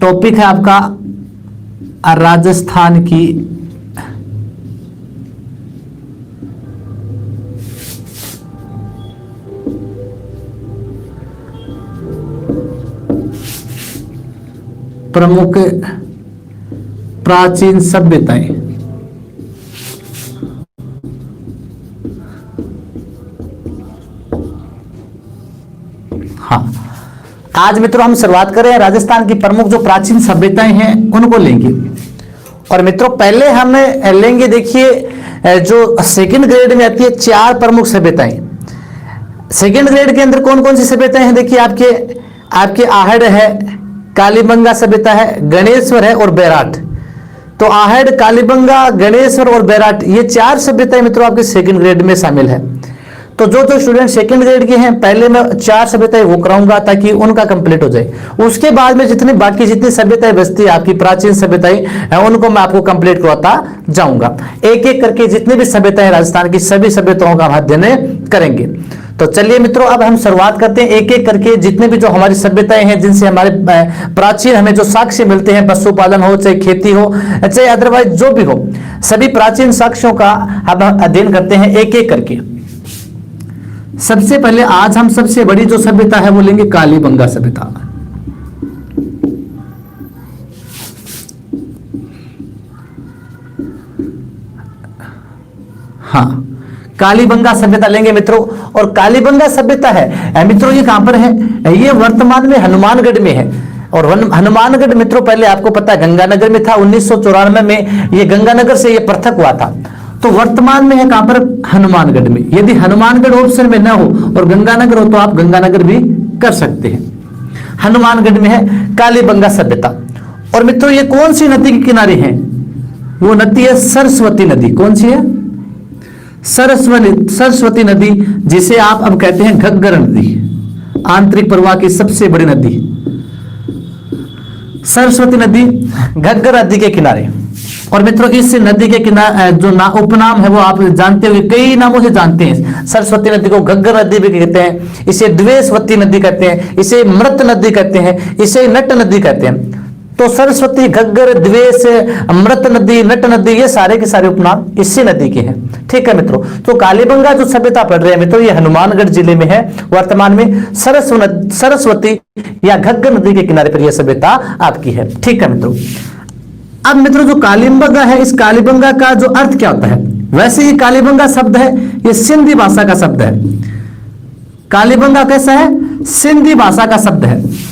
Topic है आपका राजस्थान की प्रमुख प्राचीन सभ्यताएं। हाँ, आज मित्रों हम शुरुआत करें राजस्थान की प्रमुख जो प्राचीन सभ्यताएं हैं उनको लेंगे। और मित्रों पहले हम लेंगे, देखिए जो सेकंड ग्रेड में आती है 4 प्रमुख सभ्यताएं। सेकंड ग्रेड के अंदर कौन कौन सी सभ्यताएं हैं? देखिए आपके आहड़ है, कालीबंगा सभ्यता है, गणेश्वर है और बैराट। तो आहड़, कालीबंगा, गणेश्वर और बैराट, ये 4 सभ्यताएं मित्रों आपके सेकंड ग्रेड में शामिल है। तो जो स्टूडेंट सेकंड ग्रेड के हैं, पहले मैं 4 सभ्यताएं वो कराऊंगा ताकि उनका कंप्लीट हो जाए। उसके बाद में जितनी सभ्यताएं बचती है आपकी प्राचीन सभ्यताएं, उनको मैं आपको कंप्लीट करवाता जाऊंगा। एक एक करके जितनी भी सभ्यताएं राजस्थान की सभी सभ्यताओं का हम अध्ययन करेंगे। तो चलिए मित्रों अब हम शुरुआत करते हैं एक एक करके जितने भी जो हमारी सभ्यताएं हैं जिनसे हमारे प्राचीन हमें जो साक्ष्य मिलते हैं, पशुपालन हो चाहे खेती हो चाहे अदरवाइज जो भी हो, सभी प्राचीन साक्ष्यों का अब अध्ययन करते हैं एक एक करके। सबसे पहले आज हम सबसे बड़ी जो सभ्यता है वो लेंगे कालीबंगा सभ्यता। हाँ, कालीबंगा सभ्यता लेंगे मित्रों। और कालीबंगा सभ्यता है मित्रों, ये कहां पर है? ये वर्तमान में हनुमानगढ़ में है। और हनुमानगढ़ मित्रों पहले आपको पता है गंगानगर में था। 1994 में ये गंगानगर से ये पृथक हुआ था। तो वर्तमान में है कहां पर? हनुमानगढ़ में। यदि हनुमानगढ़ ऑप्शन में ना हो और गंगानगर हो तो आप गंगानगर भी कर सकते हैं। हनुमानगढ़ में है कालीबंगा सभ्यता। और मित्रों ये कौन सी नदी के किनारे है? वो नदी है सरस्वती नदी। कौन सी है? सरस्वती नदी, जिसे आप अब कहते हैं घग्गर नदी, आंतरिक प्रवाह की सबसे बड़ी नदी सरस्वती नदी घग्गर नदी के किनारे। और मित्रों इस नदी के किनारे जो उपनाम है वो आप जानते हो, कई नामों से जानते हैं। सरस्वती नदी को घग्गर नदी भी कहते हैं, इसे द्वेषवती नदी कहते हैं, इसे मृत नदी कहते हैं, इसे नट नदी कहते हैं। तो सरस्वती, घग्गर, द्वेष, मृत नदी, नट नदी, ये सारे के सारे उपनाम इसी नदी के हैं। ठीक है मित्रों। तो कालीबंगा जो सभ्यता पढ़ रहे हैं मित्रों, ये हनुमानगढ़ जिले में है। वर्तमान में सरस्वती या घग्गर नदी के किनारे पर यह सभ्यता आपकी है। ठीक है मित्रों। अब मित्रों जो कालीबंगा है, इस कालीबंगा का जो अर्थ क्या होता है? वैसे ये कालीबंगा शब्द है, ये सिंधी भाषा का शब्द है। कालीबंगा कैसा है? सिंधी भाषा का शब्द है।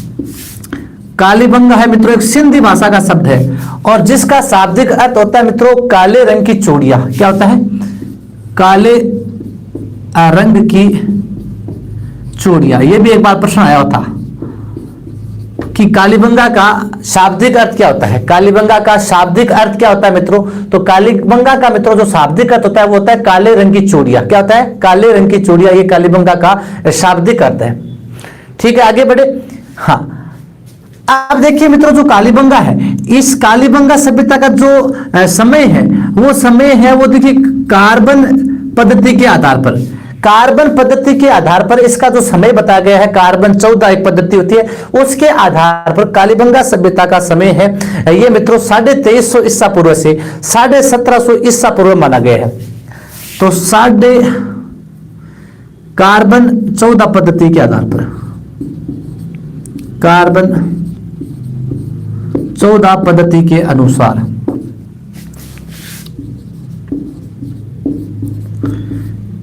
कालीबंगा है मित्रों एक सिंधी भाषा का शब्द है और जिसका शाब्दिक अर्थ होता है मित्रों काले रंग की चूड़ियां। क्या होता है? काले रंग की चूड़ियां। यह भी एक बार प्रश्न आया था कि कालीबंगा का शाब्दिक अर्थ क्या होता है? कालीबंगा का शाब्दिक अर्थ क्या होता है मित्रों? तो कालीबंगा का मित्रों जो शाब्दिक अर्थ होता है वो होता है काले रंग की चूड़ियां। क्या होता है? काले रंग की चूड़ियां, ये कालीबंगा का शाब्दिक अर्थ है। ठीक है, आगे बढ़े। हाँ, अब देखिए मित्रों जो कालीबंगा है, इस कालीबंगा सभ्यता का जो समय है वो देखिए कार्बन पद्धति के आधार पर, कार्बन पद्धति के आधार पर इसका जो समय बताया गया है, कार्बन 14 एक पद्धति होती है, उसके आधार पर कालीबंगा सभ्यता का समय है ये मित्रों 2350 ईसा पूर्व से 1750 ईसा पूर्व माना गया है। तो कार्बन 14 पद्धति के आधार पर, कार्बन 14 पद्धति के अनुसार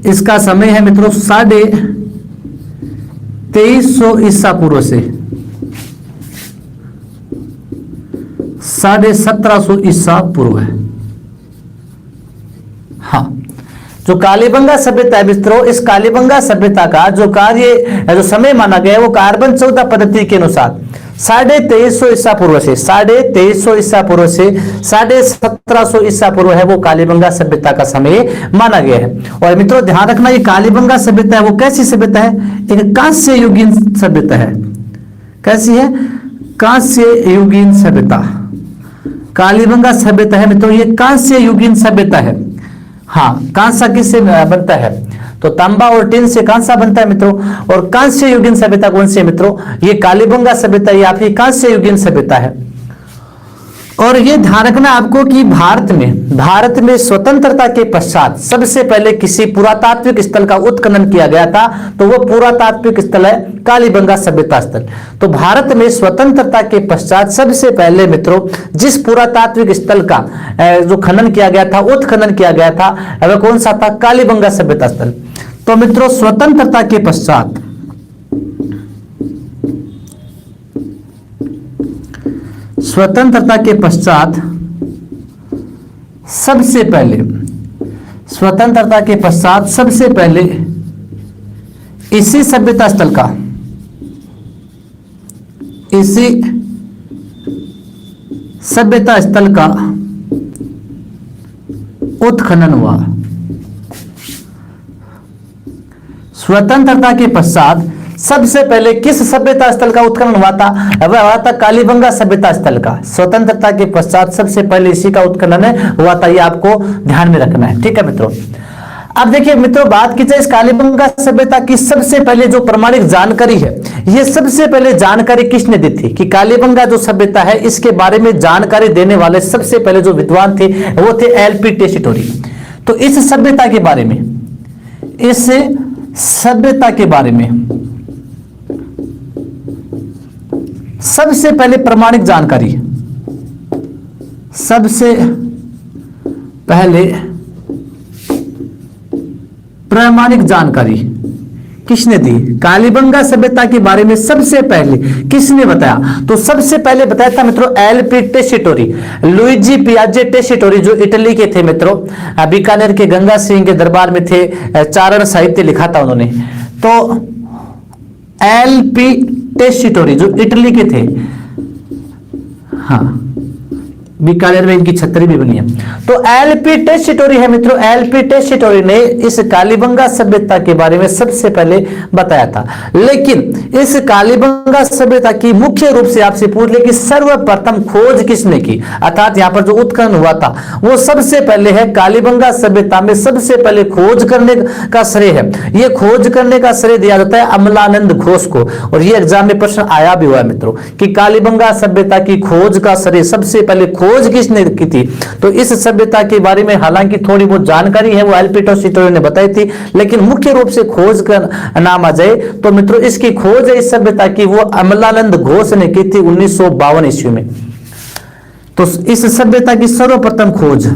इसका समय है मित्रों 2350 ईसा पूर्व से 1750 ईसा पूर्व है। हाँ, जो कालीबंगा सभ्यता है मित्रों, इस कालीबंगा सभ्यता का जो जो समय माना गया है वो कार्बन 14 पद्धति के अनुसार 2350 ईसा पूर्व से 2350 ईसा पूर्व से 1750 ईसा पूर्व है, वो कालीबंगा सभ्यता का समय माना गया है। और मित्रों ध्यान रखना ये कालीबंगा सभ्यता है वो कैसी सभ्यता है? एक कांस्य युगीन सभ्यता है। कैसी है? कांस्य युगीन सभ्यता। कालीबंगा सभ्यता है मित्रों ये कांस्य युगीन सभ्यता है। हाँ, कांसा किससे बनता है? तो तांबा और टिन से कांसा बनता है मित्रों। और कांस्य युगीन सभ्यता कौन सी है मित्रों? ये कालीबंगा सभ्यता, ये आपकी कांस्य युगीन सभ्यता है। और ये ध्यान रखना आपको कि भारत में स्वतंत्रता के पश्चात सबसे पहले किसी पुरातात्विक स्थल का उत्खनन किया गया था, तो वो पुरातात्विक स्थल है कालीबंगा सभ्यता स्थल। तो भारत में स्वतंत्रता के पश्चात सबसे पहले मित्रों जिस पुरातात्विक स्थल का जो खनन किया गया था, उत्खनन किया गया था, वह कौन सा था? कालीबंगा सभ्यता स्थल। तो मित्रों स्वतंत्रता के पश्चात सबसे पहले इसी सभ्यता स्थल का उत्खनन हुआ। स्वतंत्रता के पश्चात सबसे पहले किस सभ्यता स्थल का उत्खनन हुआ था? वह हुआ था कालीबंगा सभ्यता स्थल का। स्वतंत्रता के पश्चात सबसे पहले इसी का उत्खनन हुआ था, ये आपको ध्यान में रखना है, ठीक है मित्रों। अब देखिए मित्रों, बात की जाए इस कालीबंगा सभ्यता की सबसे पहले जो प्रमाणिक जानकारी है, ये सबसे पहले जानकारी किसने दी थी कि कालीबंगा जो सभ्यता है इसके बारे में जानकारी देने वाले सबसे पहले जो विद्वान थे वो थे एलपी टेसीटोरी। तो इस सभ्यता के बारे में सबसे पहले प्रमाणिक जानकारी किसने दी? कालीबंगा सभ्यता के बारे में सबसे पहले किसने बताया? तो सबसे पहले बताया था मित्रों एलपी टेसीटोरी, लुइजी पियाजे टेसीटोरी, जो इटली के थे मित्रों, बीकानेर के गंगा सिंह के दरबार में थे, चारण साहित्य लिखा था उन्होंने। तो एलपी टेसीटोरी जो इटली के थे, हाँ बीकानेर में इनकी छतरी भी बनी है। तो एलपी टेसीटोरी है मित्रों, एलपी टेसीटोरी ने इस कालीबंगा सभ्यता के बारे में सबसे पहले बताया था। लेकिन इस कालीबंगा सभ्यता की मुख्य रूप से आपसे पूछ ले कि सर्वप्रथम खोज किसने की, अर्थात यहाँ पर जो उत्खनन हुआ था वो सबसे पहले है कालीबंगा सभ्यता में सबसे पहले खोज करने का श्रेय है, ये खोज करने का श्रेय दिया जाता है अमलानंद घोष को। और ये एग्जाम में प्रश्न आया भी हुआ है मित्रों कि कालीबंगा सभ्यता की खोज का श्रेय सबसे पहले खोज किसने की थी। तो इस सभ्यता के बारे में हालांकि थोड़ी बहुत जानकारी है वो एलपी टेसीटोरी ने बताई थी, लेकिन मुख्य रूप से खोज का नाम आ जाए तो मित्रों इसकी खोज इस सभ्यता की वो अमलानंद घोष ने की थी 1952 ईस्वी में। तो इस सभ्यता की सर्वप्रथम खोज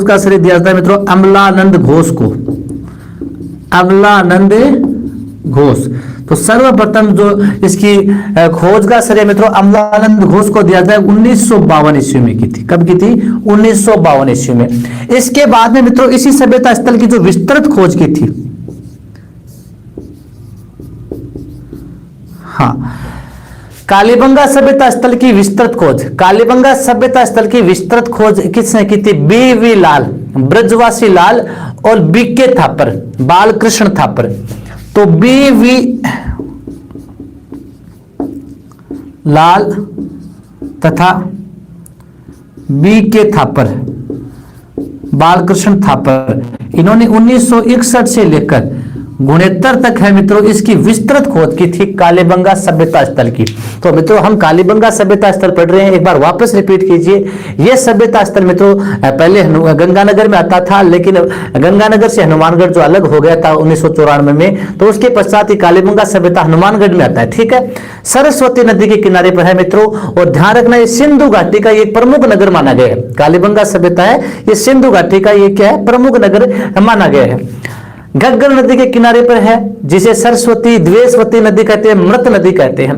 का श्रेय दिया जाता है मित्रों अमलानंद घोष को, अमलानंद घोष। तो सर्वप्रथम जो इसकी खोज का श्रेय मित्रों अमलानंद घोष को दिया जाता है 1952 ईस्वी में की थी। कब की थी? 1952 ईस्वी में। इसके बाद में मित्रों इसी सभ्यता स्थल की जो विस्तृत खोज की थी, हाँ कालीबंगा सभ्यता स्थल की विस्तृत खोज, कालीबंगा सभ्यता स्थल की विस्तृत खोज किसने की थी? बी.वी. लाल, ब्रजवासी लाल और बी.के. थापर, बालकृष्ण थापर। तो बी.वी. लाल तथा बी.के. थापर, बालकृष्ण थापर, इन्होंने 1961 से लेकर 69 तक है मित्रों इसकी विस्तृत खोज की थी कालीबंगा सभ्यता स्थल की। तो मित्रों हम कालीबंगा सभ्यता स्थल पढ़ रहे हैं, एक बार वापस रिपीट कीजिए। यह सभ्यता स्थल मित्रों पहले गंगानगर में आता था, लेकिन गंगानगर से हनुमानगढ़ जो अलग हो गया था 1994 में, तो उसके पश्चात ही कालीबंगा सभ्यता हनुमानगढ़ में आता है, ठीक है। सरस्वती नदी के किनारे पर है मित्रों, और ध्यान रखना ये सिंधु घाटी का एक प्रमुख नगर माना गया है। कालीबंगा सभ्यता है ये सिंधु घाटी का ये क्या है? प्रमुख नगर माना गया है। घग्गर नदी के किनारे पर है, जिसे सरस्वती द्वेषवती नदी कहते हैं, मृत नदी कहते हैं,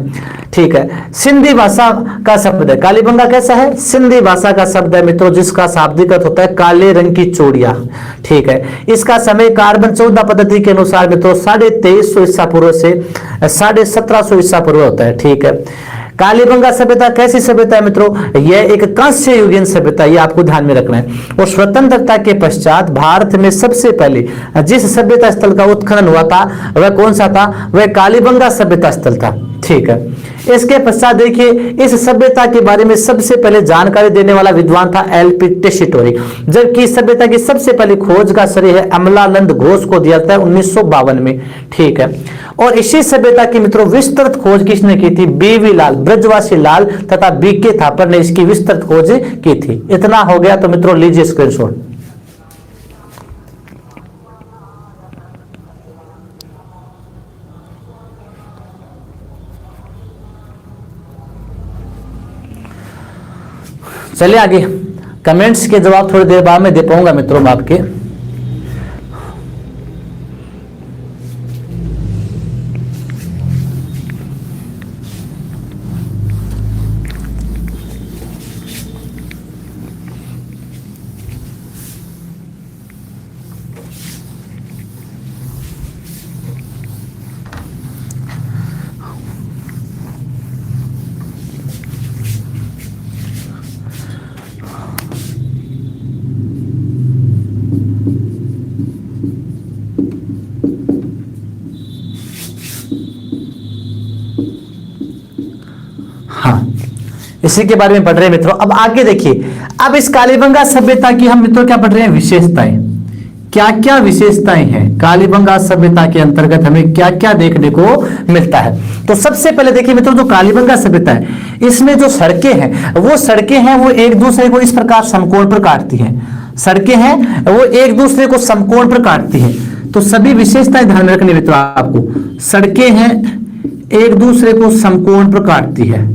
ठीक है। सिंधी भाषा का शब्द है, कालीबंगा कैसा है? सिंधी भाषा का शब्द है मित्रों, जिसका शाब्दिक अर्थ होता है काले रंग की चूड़ियां, ठीक है। इसका समय कार्बन 14 पद्धति के अनुसार मित्रों 2350 ईसा पूर्व से 1750 ईसा पूर्व होता है, ठीक है। कालीबंगा सभ्यता कैसी सभ्यता है मित्रों? यह एक कांस्य युगीन सभ्यता, ये आपको ध्यान में रखना है। और स्वतंत्रता के पश्चात भारत में सबसे पहले जिस सभ्यता स्थल का उत्खनन हुआ था वह कौन सा था? वह कालीबंगा सभ्यता स्थल था। ठीक है, इसके पश्चात देखिए इस सभ्यता के बारे में सबसे पहले जानकारी देने वाला विद्वान था एलपी टेसीटोरी, जबकि इस सभ्यता की सबसे पहले खोज का श्रेय है अमलानंद घोष को दिया था 1952 में। ठीक है, और इसी सभ्यता की मित्रों विस्तृत खोज किसने की थी? बीवी लाल, ब्रजवासी लाल तथा बीके थापर ने इसकी विस्तृत खोज की थी। इतना हो गया तो मित्रों लीजिए स्क्रीनशॉट। चलिए आगे, कमेंट्स के जवाब थोड़ी देर बाद में दे पाऊंगा मित्रों मैं आपके। इसी के बारे में पढ़ रहे हैं मित्रों। अब आगे देखिए, अब इस कालीबंगा सभ्यता की हम मित्रों क्या पढ़ रहे हैं? विशेषताएं। क्या क्या विशेषताएं हैं कालीबंगा सभ्यता के अंतर्गत, हमें क्या क्या देखने को मिलता है? तो सबसे पहले देखिए मित्रों, जो कालीबंगा सभ्यता है इसमें जो सड़कें हैं वो एक दूसरे को इस प्रकार समकोण पर काटती हैं। सड़कें हैं वो एक दूसरे को समकोण पर काटती हैं। तो सभी विशेषताएं ध्यान में रखनी मित्रों आपको। सड़कें हैं एक दूसरे को समकोण पर काटती है।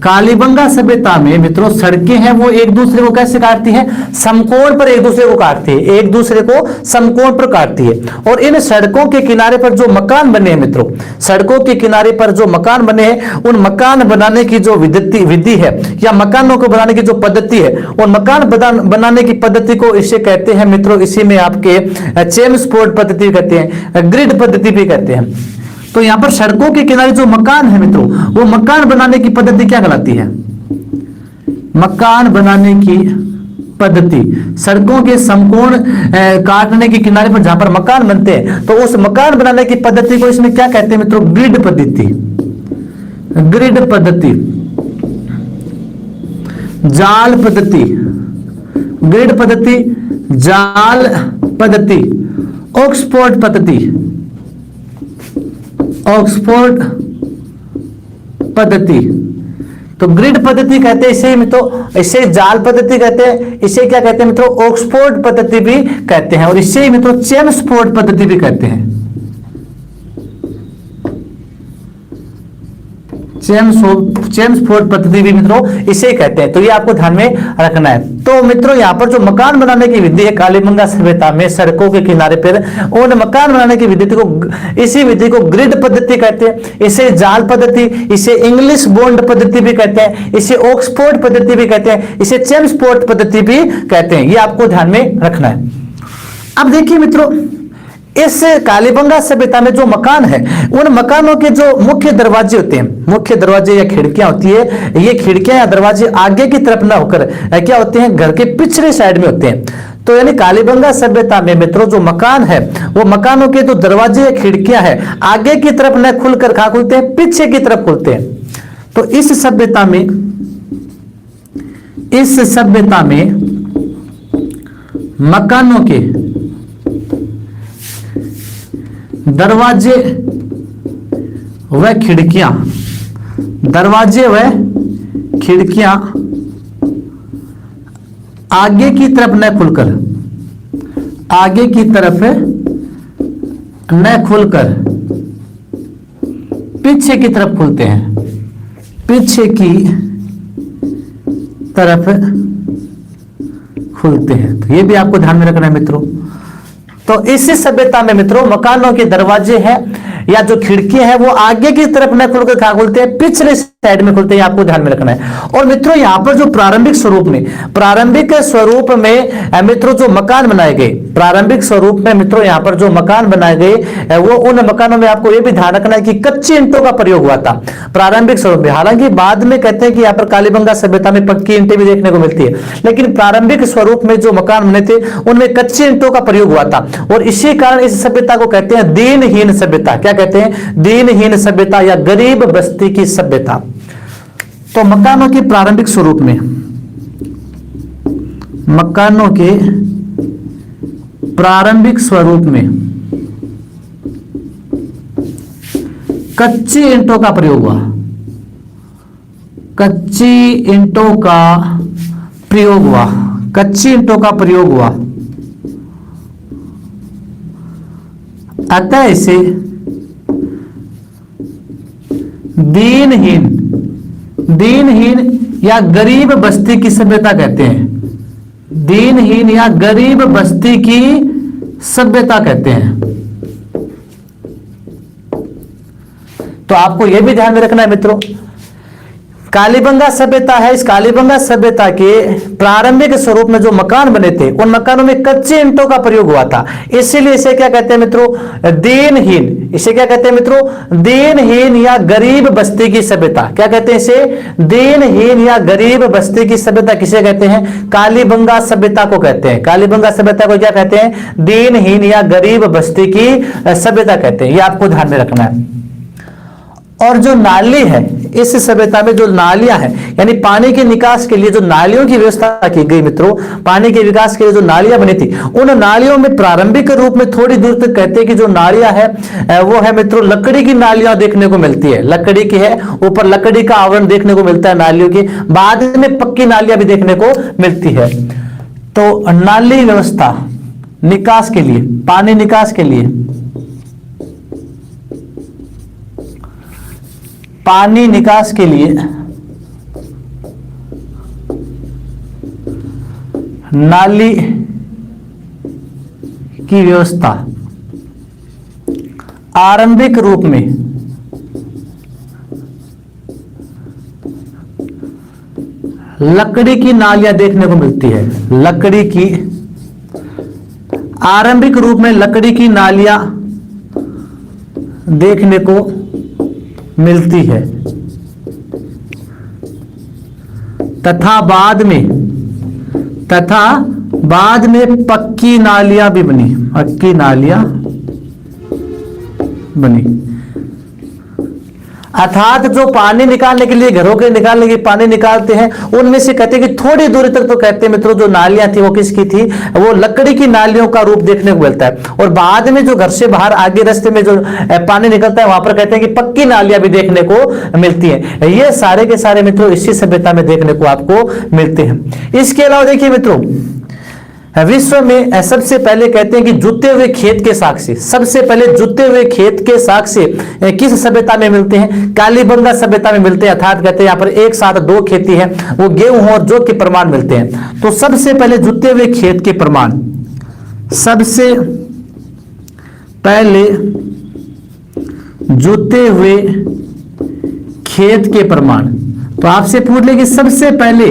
कालीबंगा सभ्यता में मित्रों सड़कें हैं वो एक दूसरे को कैसे काटती हैं? समकोण पर एक दूसरे को काटती है, एक दूसरे को समकोण पर काटती है। और इन सड़कों के किनारे पर जो मकान बने हैं मित्रों, सड़कों के किनारे पर जो मकान बने हैं उन मकान बनाने की जो विधि है या मकानों को बनाने की जो पद्धति है, उन मकान बनाने की पद्धति को इसे कहते हैं मित्रों, इसी में आपके चेमस्फोर्ड पद्धति कहते हैं, ग्रिड पद्धति भी कहते हैं। तो यहां पर सड़कों के किनारे जो मकान है मित्रों, वो मकान बनाने की पद्धति क्या कहलाती है? मकान बनाने की पद्धति। सड़कों के समकोण काटने के किनारे पर जहां पर मकान बनते हैं तो उस मकान बनाने की पद्धति को इसमें क्या कहते हैं मित्रों? ग्रिड पद्धति। ग्रिड पद्धति, जाल पद्धति, ग्रिड पद्धति, जाल पद्धति, ऑक्सफोर्ड पद्धति, ऑक्सफोर्ड पद्धति। तो ग्रिड पद्धति कहते हैं इसे मित्रों, इसे जाल पद्धति कहते हैं, इसे क्या कहते हैं मित्रों? ऑक्सफोर्ड पद्धति भी कहते हैं, और इसे मित्रों चेमस्फोर्ड पद्धति भी कहते हैं। चेमस्फोर्ड पद्धति भी मित्रों इसे कहते हैं। तो ये आपको ध्यान में रखना है। तो मित्रों यहाँ पर जो मकान बनाने की विधि है कालीबंगा सभ्यता में सड़कों के किनारे पर, उन मकान बनाने की विधि को, इसी विधि को ग्रिड पद्धति कहते हैं, इसे जाल पद्धति, इसे इंग्लिश बॉन्ड पद्धति भी कहते हैं, इसे ऑक्सफोर्ड पद्धति भी कहते हैं, इसे चेमस्फोर्ड पद्धति भी कहते हैं। ये आपको ध्यान में रखना है। अब देखिए मित्रों, इस कालीबंगा सभ्यता में जो मकान है उन मकानों के जो मुख्य दरवाजे होते हैं, मुख्य दरवाजे या खिड़कियां होती है, ये खिड़कियां या दरवाजे आगे की तरफ ना होकर क्या होते हैं? घर के पिछले साइड में होते हैं। तो यानी कालीबंगा सभ्यता में मित्रों जो मकान है वो मकानों के जो दरवाजे या खिड़कियां हैं आगे की तरफ न खुलकर कहां खुलते हैं? पीछे की तरफ खुलते हैं। तो इस सभ्यता में मकानों के दरवाजे व खिड़कियां, दरवाजे व खिड़कियां आगे की तरफ न खुलकर, आगे की तरफ न खुलकर पीछे की तरफ खुलते हैं, पीछे की तरफ खुलते हैं। तो ये भी आपको ध्यान में रखना है मित्रों। तो इसी सभ्यता में मित्रों मकानों के दरवाजे हैं या जो खिड़कियां हैं वो आगे की तरफ न खुलकर कहां खुलते हैं, पिछले साइड में खुलते हैं, आपको ध्यान में रखना है। और मित्रों यहां पर जो प्रारंभिक स्वरूप में मित्रों जो मकान बनाए गए, प्रारंभिक स्वरूप में मित्रों यहां पर जो मकान बनाए गए वो उन मकानों में आपको यह भी ध्यान रखना है कि कच्ची ईंटों का प्रयोग हुआ था प्रारंभिक स्वरूप में। हालांकि बाद में कहते हैं कि यहां पर कालीबंगा सभ्यता में पक्की ईंटें भी देखने को मिलती है, लेकिन प्रारंभिक स्वरूप में जो मकान बने थे उनमें कच्ची ईंटों का प्रयोग हुआ था। और इसी कारण इस सभ्यता को कहते हैं दीनहीन सभ्यता। क्या कहते हैं? दीनहीन सभ्यता या गरीब बस्ती की सभ्यता। तो मकानों के प्रारंभिक स्वरूप में, मकानों के प्रारंभिक स्वरूप में कच्ची ईंटों का प्रयोग हुआ, कच्ची ईंटों का प्रयोग हुआ, कच्ची ईंटों का प्रयोग हुआ। अतः इसे दीनहीन या गरीब बस्ती की सभ्यता कहते हैं। दीनहीन या गरीब बस्ती की सभ्यता कहते हैं। तो आपको यह भी ध्यान में रखना है मित्रों, कालीबंगा सभ्यता है, इस कालीबंगा सभ्यता के प्रारंभिक स्वरूप में जो मकान बने थे उन मकानों में कच्चे ईंटों का प्रयोग हुआ था। इसीलिए इसे क्या कहते हैं मित्रों? दीनहीन। इसे क्या कहते हैं मित्रों? दीनहीन या गरीब बस्ती की सभ्यता। क्या कहते हैं इसे? दीनहीन या गरीब बस्ती की सभ्यता किसे कहते हैं? कालीबंगा सभ्यता को कहते हैं। कालीबंगा सभ्यता को क्या कहते हैं? दीनहीन या गरीब बस्ती की सभ्यता कहते हैं। यह आपको ध्यान में रखना है। और जो नाली है, इस सभ्यता में जो नालियां हैं, यानी पानी के निकास के लिए जो नालियों की व्यवस्था की गई मित्रों, पानी के विकास के लिए जो नालियां बनी थी, उन नालियों में प्रारंभिक रूप में थोड़ी दूर तक कहते हैं कि जो नालियां है वो है मित्रों लकड़ी की नालियां देखने को मिलती है। लकड़ी की है, ऊपर लकड़ी का आवरण देखने को मिलता है नालियों की, बाद में पक्की नालियां भी देखने को मिलती है। तो नाली व्यवस्था निकास के लिए, पानी निकास के लिए, पानी निकास के लिए नाली की व्यवस्था आरंभिक रूप में लकड़ी की नालियां देखने को मिलती है। लकड़ी की आरंभिक रूप में लकड़ी की नालियां देखने को मिलती है तथा बाद में पक्की नालियां भी बनी, पक्की नालियां बनी। अर्थात जो पानी निकालने के लिए, घरों के निकालने के पानी निकालते हैं, उनमें से कहते हैं कि थोड़ी दूरी तक तो कहते हैं मित्रों जो नालियां थी वो किसकी थी? वो लकड़ी की नालियों का रूप देखने को मिलता है। और बाद में जो घर से बाहर आगे रास्ते में जो पानी निकलता है वहां पर कहते हैं कि पक्की नालियां भी देखने को मिलती है। ये सारे के सारे मित्रों इसी सभ्यता में देखने को आपको मिलते हैं। इसके अलावा देखिए मित्रों, विश्व में सबसे पहले कहते हैं कि जुते हुए खेत के साक्ष्य, सबसे पहले जुते हुए खेत के साक्ष्य किस सभ्यता में मिलते हैं? कालीबंगा सभ्यता में मिलते हैं। अर्थात कहते हैं यहाँ पर एक साथ दो खेती है, वो गेहूं और जौ के प्रमाण मिलते हैं। तो सबसे पहले जुते हुए खेत के प्रमाण, सबसे पहले जुते हुए खेत के प्रमाण। तो आपसे पूछ ले कि सबसे पहले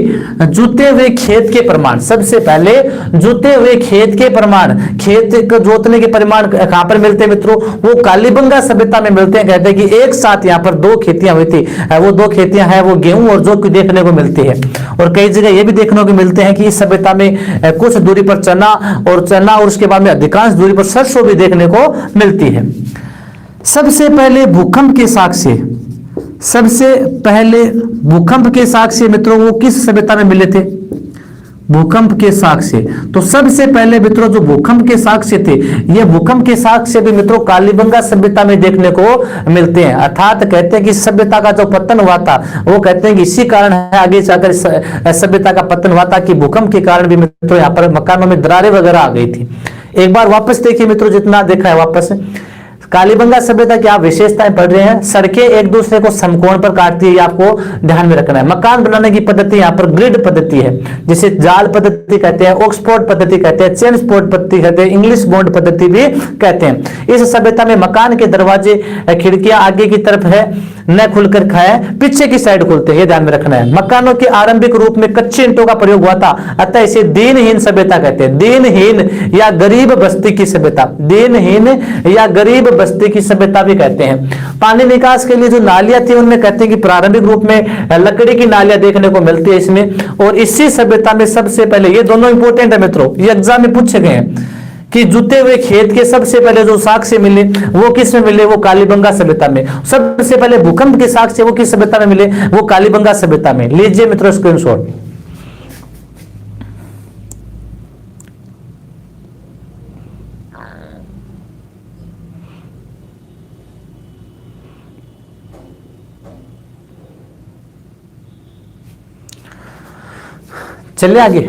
जुते हुए खेत के प्रमाण, सबसे पहले जुते हुए खेत के प्रमाण, खेत को जोतने के परिमाण कहां पर मिलते हैं मित्रों? वो कालीबंगा सभ्यता में मिलते हैं। कहते हैं कि एक साथ यहाँ पर दो खेतियां हुई थी, वो दो खेतियां हैं, वो गेहूं और जौ की देखने को मिलती है। और कई जगह ये भी देखने को मिलते हैं कि इस सभ्यता में कुछ दूरी पर चना और उसके बाद में अधिकांश दूरी पर सरसों भी देखने को मिलती है। सबसे पहले भूकंप के साक्ष्य, सबसे पहले भूकंप के साक्ष्य मित्रों वो किस सभ्यता में मिले थे? भूकंप के साक्ष्य। तो सबसे पहले मित्रों जो भूकंप के साक्ष्य थे, ये भूकंप के साक्ष्य भी मित्रों कालीबंगा सभ्यता में देखने को मिलते हैं। अर्थात कहते हैं कि सभ्यता का जो पतन हुआ था वो कहते हैं कि इसी कारण है, आगे जाकर सभ्यता का पतन हुआ था कि भूकंप के कारण भी मित्रों यहाँ पर मकानों में दरारें वगैरह आ गई थी। एक बार वापस देखिए मित्रों, जितना देखा है वापस कालीबंगा सभ्यता की आप विशेषताएं पढ़ रहे हैं। सड़कें एक दूसरे को समकोण पर काटती है, ये आपको ध्यान में रखना है। मकान बनाने की पद्धति यहाँ पर ग्रिड पद्धति है, जिसे जाल पद्धति कहते हैं, ऑक्सफोर्ड पद्धति कहते हैं, चेन स्पोर्ट पद्धति कहते हैं, इंग्लिश बॉन्ड पद्धति भी कहते हैं। इस सभ्यता में मकान के दरवाजे खिड़कियां आगे की तरफ है न खुलकर खाए, पीछे की साइड खुलते हैं, ये ध्यान में रखना है। मकानों के आरंभिक रूप में कच्चे ईंटों का प्रयोग हुआ था, अतः इसे दीनहीन सभ्यता कहते हैं। दीनहीन या गरीब बस्ती की सभ्यता, दीनहीन या गरीब बस्ती की सभ्यता भी कहते हैं। पानी निकास के लिए जो नालियां थी उनमें कहते हैं कि प्रारंभिक रूप में लकड़ी की नालियां देखने को मिलती है इसमें। और इसी सभ्यता में सबसे पहले, ये दोनों इंपोर्टेंट है मित्रों, ये एग्जाम में पूछे गए हैं कि जुते हुए खेत के सबसे पहले जो साक्ष्य मिले वो किस में मिले, वो कालीबंगा सभ्यता में। सबसे पहले भूकंप के साक्ष्य वो किस सभ्यता में मिले, वो कालीबंगा सभ्यता में। लीजिए मित्रों स्क्रीनशॉट। चलिए आगे।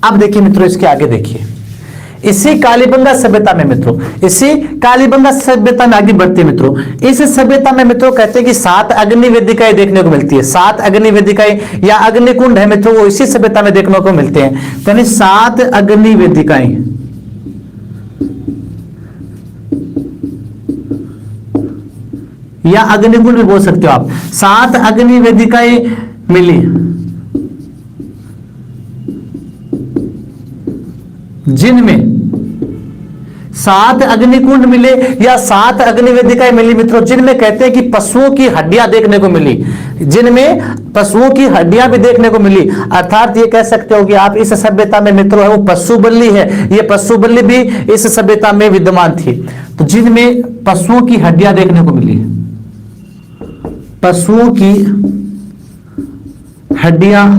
अब देखिए मित्रों, इसके आगे देखिए, इसी कालीबंगा सभ्यता में मित्रों, इसी कालीबंगा सभ्यता में आगे बढ़ते हैं मित्रों। इस सभ्यता में मित्रों कहते हैं कि 7 अग्नि वेदिकाएं देखने को मिलती है। 7 अग्नि वेदिकाएं या अग्निकुंड है मित्रों, वो इसी सभ्यता में देखने को मिलते हैं। यानी 7 अग्नि वेदिकाएं या अग्निकुंड भी बोल सकते हो आप। 7 अग्नि वेदिकाएं मिली, जिनमें 7 अग्निकुंड मिले या 7 अग्नि वेदिकाएं मिली मित्रों, जिनमें कहते हैं कि पशुओं की हड्डियां देखने को मिली, जिनमें पशुओं की हड्डियां भी देखने को मिली। अर्थात ये कह सकते हो कि आप इस सभ्यता में मित्रों है वो पशु बल्ली है, ये पशु बल्ली भी इस सभ्यता में विद्यमान थी। तो जिनमें पशुओं की हड्डियां देखने को मिली, पशुओं की हड्डियां,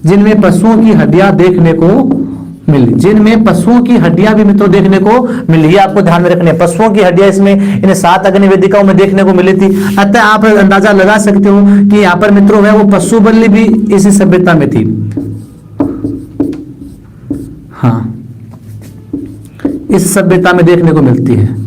जिनमें पशुओं की हड्डियां देखने को मिली, जिनमें पशुओं की हड्डियां भी मित्रों देखने को मिली, ये आपको ध्यान में रखना है। पशुओं की हड्डियां इसमें इन 7 अग्नि वेदिकाओं में देखने को मिली थी। अतः आप अंदाजा लगा सकते हो कि यहां पर मित्रों है वो पशु बल्ली भी इसी सभ्यता में थी। हाँ, इस सभ्यता में देखने को मिलती है।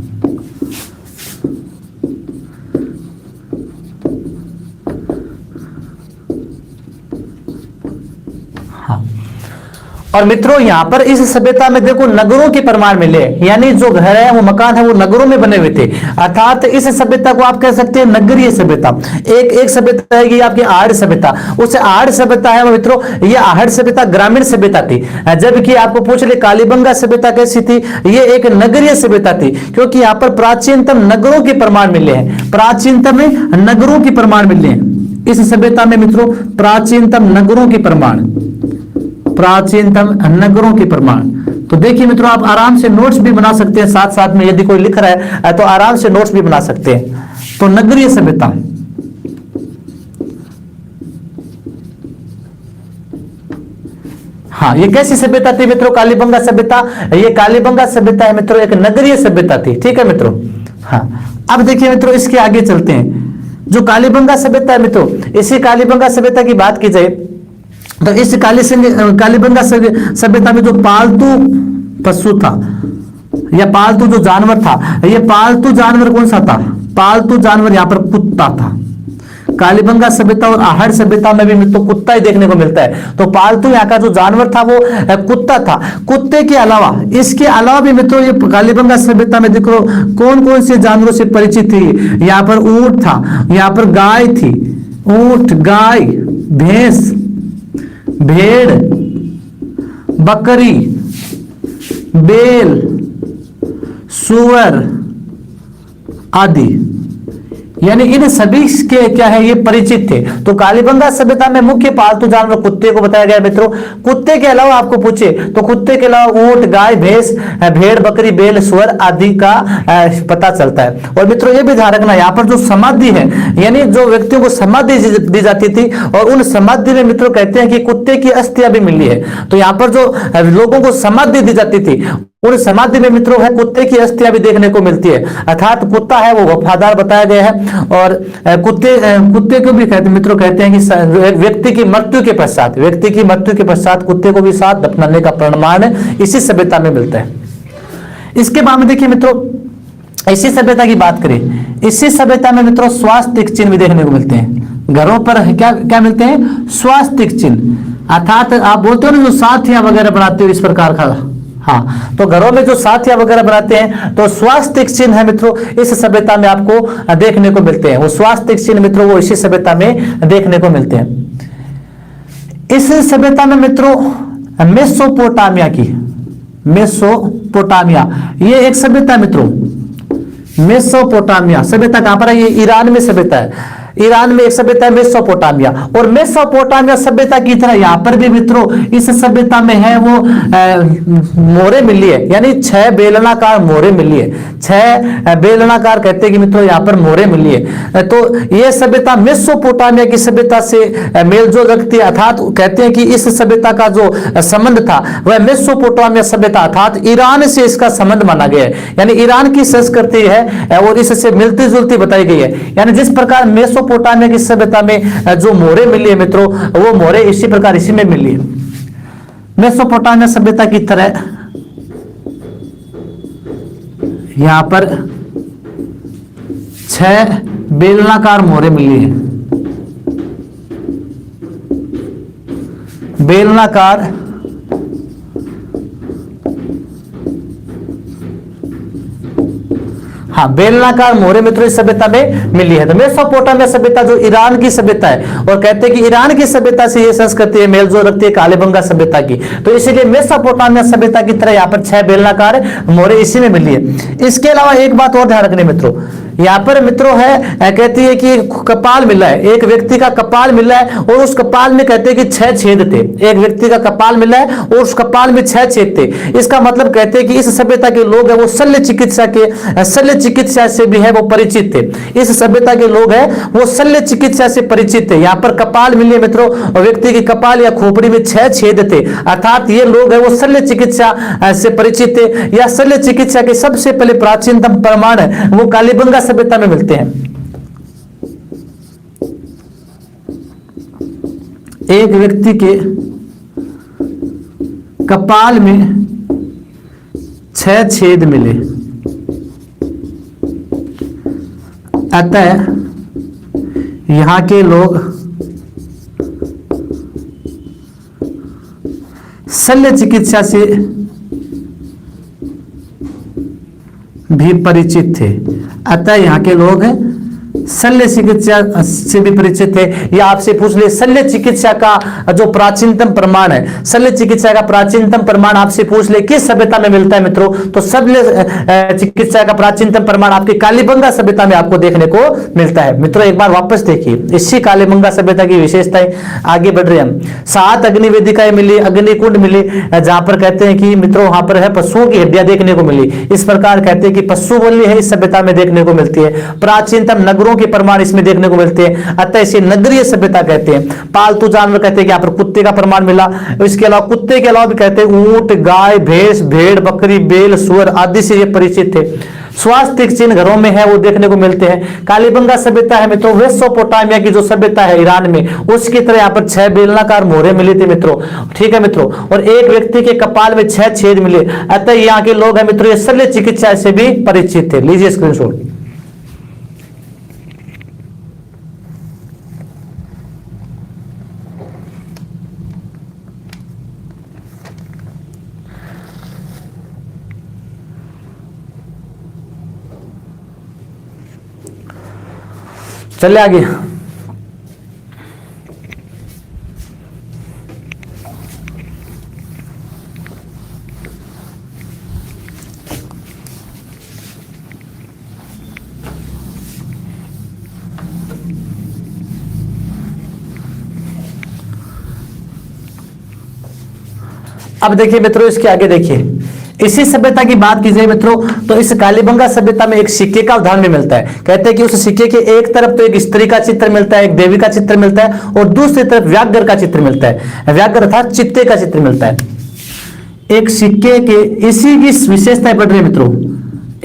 और मित्रों यहां पर इस सभ्यता में देखो नगरों के प्रमाण मिले, यानी जो घर है वो मकान है वो नगरों में बने हुए थे। अर्थात इस सभ्यता को आप कह सकते हैं नगरीय सभ्यता। एक सभ्यता है कि आपकी आहड़ सभ्यता, उस आहड़ सभ्यता है मित्रों, ये आहड़ सभ्यता ग्रामीण सभ्यता थी। जबकि आपको पूछ ले कालीबंगा सभ्यता कैसी थी, ये एक नगरीय सभ्यता थी, क्योंकि यहाँ पर प्राचीनतम नगरों के प्रमाण मिले हैं, प्राचीनतम नगरों के प्रमाण मिले हैं इस सभ्यता में मित्रों। प्राचीनतम नगरों के प्रमाण, प्राचीनतम नगरों के प्रमाण। तो देखिए मित्रों, आप आराम से नोट्स भी बना सकते हैं साथ साथ में, यदि कोई लिख रहा है तो आराम से नोट्स भी बना सकते हैं। तो नगरीय सभ्यता, हाँ, ये कैसी सभ्यता थी मित्रों? कालीबंगा सभ्यता। ये कालीबंगा सभ्यता है मित्रों, एक नगरीय सभ्यता थी। ठीक है मित्रों। हाँ, अब देखिए मित्रों, इसके आगे चलते हैं। जो कालीबंगा सभ्यता है मित्रों, इसी कालीबंगा सभ्यता की बात की जाए तो इस कालीबंगा सभ्यता में जो पालतू पशु था या पालतू जो जानवर था, ये पालतू जानवर कौन सा था? पालतू जानवर यहाँ पर कुत्ता था। कालीबंगा सभ्यता और आहड़ सभ्यता में भी तो कुत्ता ही देखने को मिलता है। तो पालतू यहाँ का जो जानवर था वो कुत्ता था। कुत्ते के अलावा, इसके अलावा भी मित्रों ये कालीबंगा सभ्यता में देखो कौन कौन से जानवरों से परिचित थी। यहाँ पर ऊंट था, यहाँ पर गाय थी, ऊंट, गाय, भैंस, भेड़, बकरी, बेल, सुअर आदि, यानी इन सभी के क्या है, ये परिचित थे। तो कालीबंगा सभ्यता में मुख्य पालतू जानवर कुत्ते को बताया गया मित्रों। कुत्ते के अलावा आपको पूछे तो कुत्ते के अलावा ऊंट, गाय, भैंस, भेड़, बकरी, बैल, सुअर आदि का पता चलता है। और मित्रों ये भी ध्यान रखना, यहाँ पर जो समाधि है, यानी जो व्यक्तियों को समाधि दी जाती थी, और उन समाधि में मित्रों कहते हैं कि कुत्ते की अस्थियां भी मिली है। तो यहाँ पर जो लोगों को समाधि दी जाती थी, उन समाधि में मित्रों है कुत्ते की अस्थियां भी देखने को मिलती है। अर्थात कुत्ता है वो वफादार बताया गया है। और कुत्ते को भी कहते मित्रों कहते हैं कि व्यक्ति की मृत्यु के पश्चात कुत्ते को भी साथ दफनाने का प्रमाण इसी सभ्यता में मिलता है। इसके बाद में देखिए मित्रों, इसी सभ्यता की बात करें, इसी सभ्यता में मित्रों स्वास्तिक चिन्ह भी देखने को मिलते हैं। घरों पर क्या क्या मिलते हैं? स्वास्तिक चिन्ह। अर्थात आप बोलते हो ना जो साथियां वगैरह बनाते हो इस प्रकार का, हाँ, तो घरों में जो साथिया वगैरह बनाते हैं तो स्वास्तिक चिन्ह है मित्रों, इस सभ्यता में आपको देखने को मिलते हैं। वो स्वास्तिक चिन्ह मित्रों वो इसी सभ्यता में देखने को मिलते हैं। इस सभ्यता में मित्रों मेसोपोटामिया ये एक सभ्यता है मित्रों। मेसोपोटामिया सभ्यता कहां पर है? ये ईरान में सभ्यता है। ईरान में एक सभ्यता है मेसोपोटामिया। और मेसोपोटामिया सभ्यता की तरह यहां पर भी मित्रों इस सभ्यता में है वो मोहरे मिली है, यानी 6 बेलनाकार मोहरे मिली है। 6 बेलनाकार कहते हैं कि मित्रों यहां पर मोहरे मिली है। तो यह सभ्यता मेसोपोटामिया की सभ्यता से मेलजोल रखती है। अर्थात कहते हैं कि इस सभ्यता का जो संबंध था वह मेसोपोटामिया सभ्यता अर्थात ईरान से इसका संबंध माना गया है। यानी ईरान की संस्कृति है और इससे मिलती जुलती बताई गई है। यानी जिस प्रकार मेसोपोटामिया की सभ्यता में जो मोहरे मिली है मित्रों, वो मोहरे इसी प्रकार इसी में मिली है। मेसोपोटामिया सभ्यता की तरह यहां पर 6 बेलनाकार मोहरे मिली है। बेलनाकार हाँ, बेलनाकार मोहरे मित्रों इस सभ्यता में मिली है। तो मेसोपोटामिया सभ्यता जो ईरान की सभ्यता है, और कहते हैं कि ईरान की सभ्यता से ये संस्कृति मेलजोल रखती है कालीबंगा सभ्यता की। तो इसीलिए मेसोपोटामिया सभ्यता की तरह यहाँ पर 6 बेलनाकार मोहरे इसी में मिली है। इसके अलावा एक बात और ध्यान रखनी मित्रों, यहाँ पर मित्रों है कहती है कि कपाल मिला है, एक व्यक्ति का कपाल मिला है और उस कपाल में कहते हैं कि 6 छेद थे। एक व्यक्ति का कपाल मिला है और उस कपाल में 6 छेद थे। इसका मतलब कहते हैं कि इस सभ्यता के लोग है वो शल्य चिकित्सा से भी है वो परिचित थे। इस सभ्यता के लोग हैं वो शल्य चिकित्सा से परिचित थे। यहाँ पर कपाल मिले मित्रों और व्यक्ति के कपाल या खोपड़ी में 6 छेद थे। अर्थात ये लोग है वो शल्य चिकित्सा से परिचित थे। या शल्य चिकित्सा के सबसे पहले प्राचीनतम प्रमाण है वो कालीबंगा सभ्यता में मिलते हैं। एक व्यक्ति के कपाल में 6 छेद मिले, अतः यहां के लोग शल्य चिकित्सा से भी परिचित थे। अतः यहाँ के लोग शल्य चिकित्सा से भी परिचित थे। या आपसे पूछ ले शल्य चिकित्सा का जो प्राचीनतम प्रमाण है, शल्य चिकित्सा का प्राचीनतम प्रमाण आपसे पूछ ले किस सभ्यता में मिलता है मित्रों, तो शल्य चिकित्सा का प्राचीनतम प्रमाण आपकी कालीबंगा सभ्यता में आपको देखने को मिलता है। मित्रों एक बार वापस देखिए इसी कालीबंगा सभ्यता की विशेषताएं। आगे बढ़ रहे हम। 7 अग्निवेदिकाएं मिली, अग्निकुंड मिली, जहां पर कहते हैं कि मित्रों वहां पर है पशुओं की हड्डियां देखने को मिली। इस प्रकार कहते हैं कि पशु बलि है इस सभ्यता में देखने को मिलती है। प्राचीनतम नगरों के प्रमाण इसमें देखने को मिलते हैं, अतः इसे नगरीय सभ्यता कहते हैं। पालतू जानवर कहते हैं कि यहाँ पर कुत्ते का प्रमाण मिला। इसके अलावा कुत्ते के अलावा भी कहते हैं ऊंट, गाय, भैंस, भेड़, बकरी, बैल, सुअर आदि से ये परिचित थे। स्वास्तिक चिन्ह घरों में है वो देखने को मिलते हैं। कालीबंगा सभ्यता है मित्रों मेसोपोटामिया की जो सभ्यता है ईरान में, उसकी तरह यहाँ पर 6 बेलनाकार मोहरे मिले थे मित्रों। ठीक है मित्रों, और एक व्यक्ति के कपाल में 6 छेद मिले, अतः यहाँ के लोग हैं मित्रों ये शल्य चिकित्सा से भी परिचित थे। लीजिए स्क्रीनशॉट। चलिए आगे। अब देखिए मित्रों, इसके आगे देखिए, इसी सभ्यता की बात की जाए मित्रों, तो इस कालीबंगा सभ्यता में एक सिक्के का उदाहरण भी मिलता है। कहते हैं कि उस सिक्के के एक तरफ तो एक स्त्री का चित्र मिलता है, एक देवी का चित्र मिलता है, और दूसरी तरफ व्याघ्र का चित्र मिलता है। व्याघ्र अर्थात चित्ते का चित्र मिलता है। एक सिक्के के, इसी की विशेषताएं पढ़ रहे हैं मित्रों,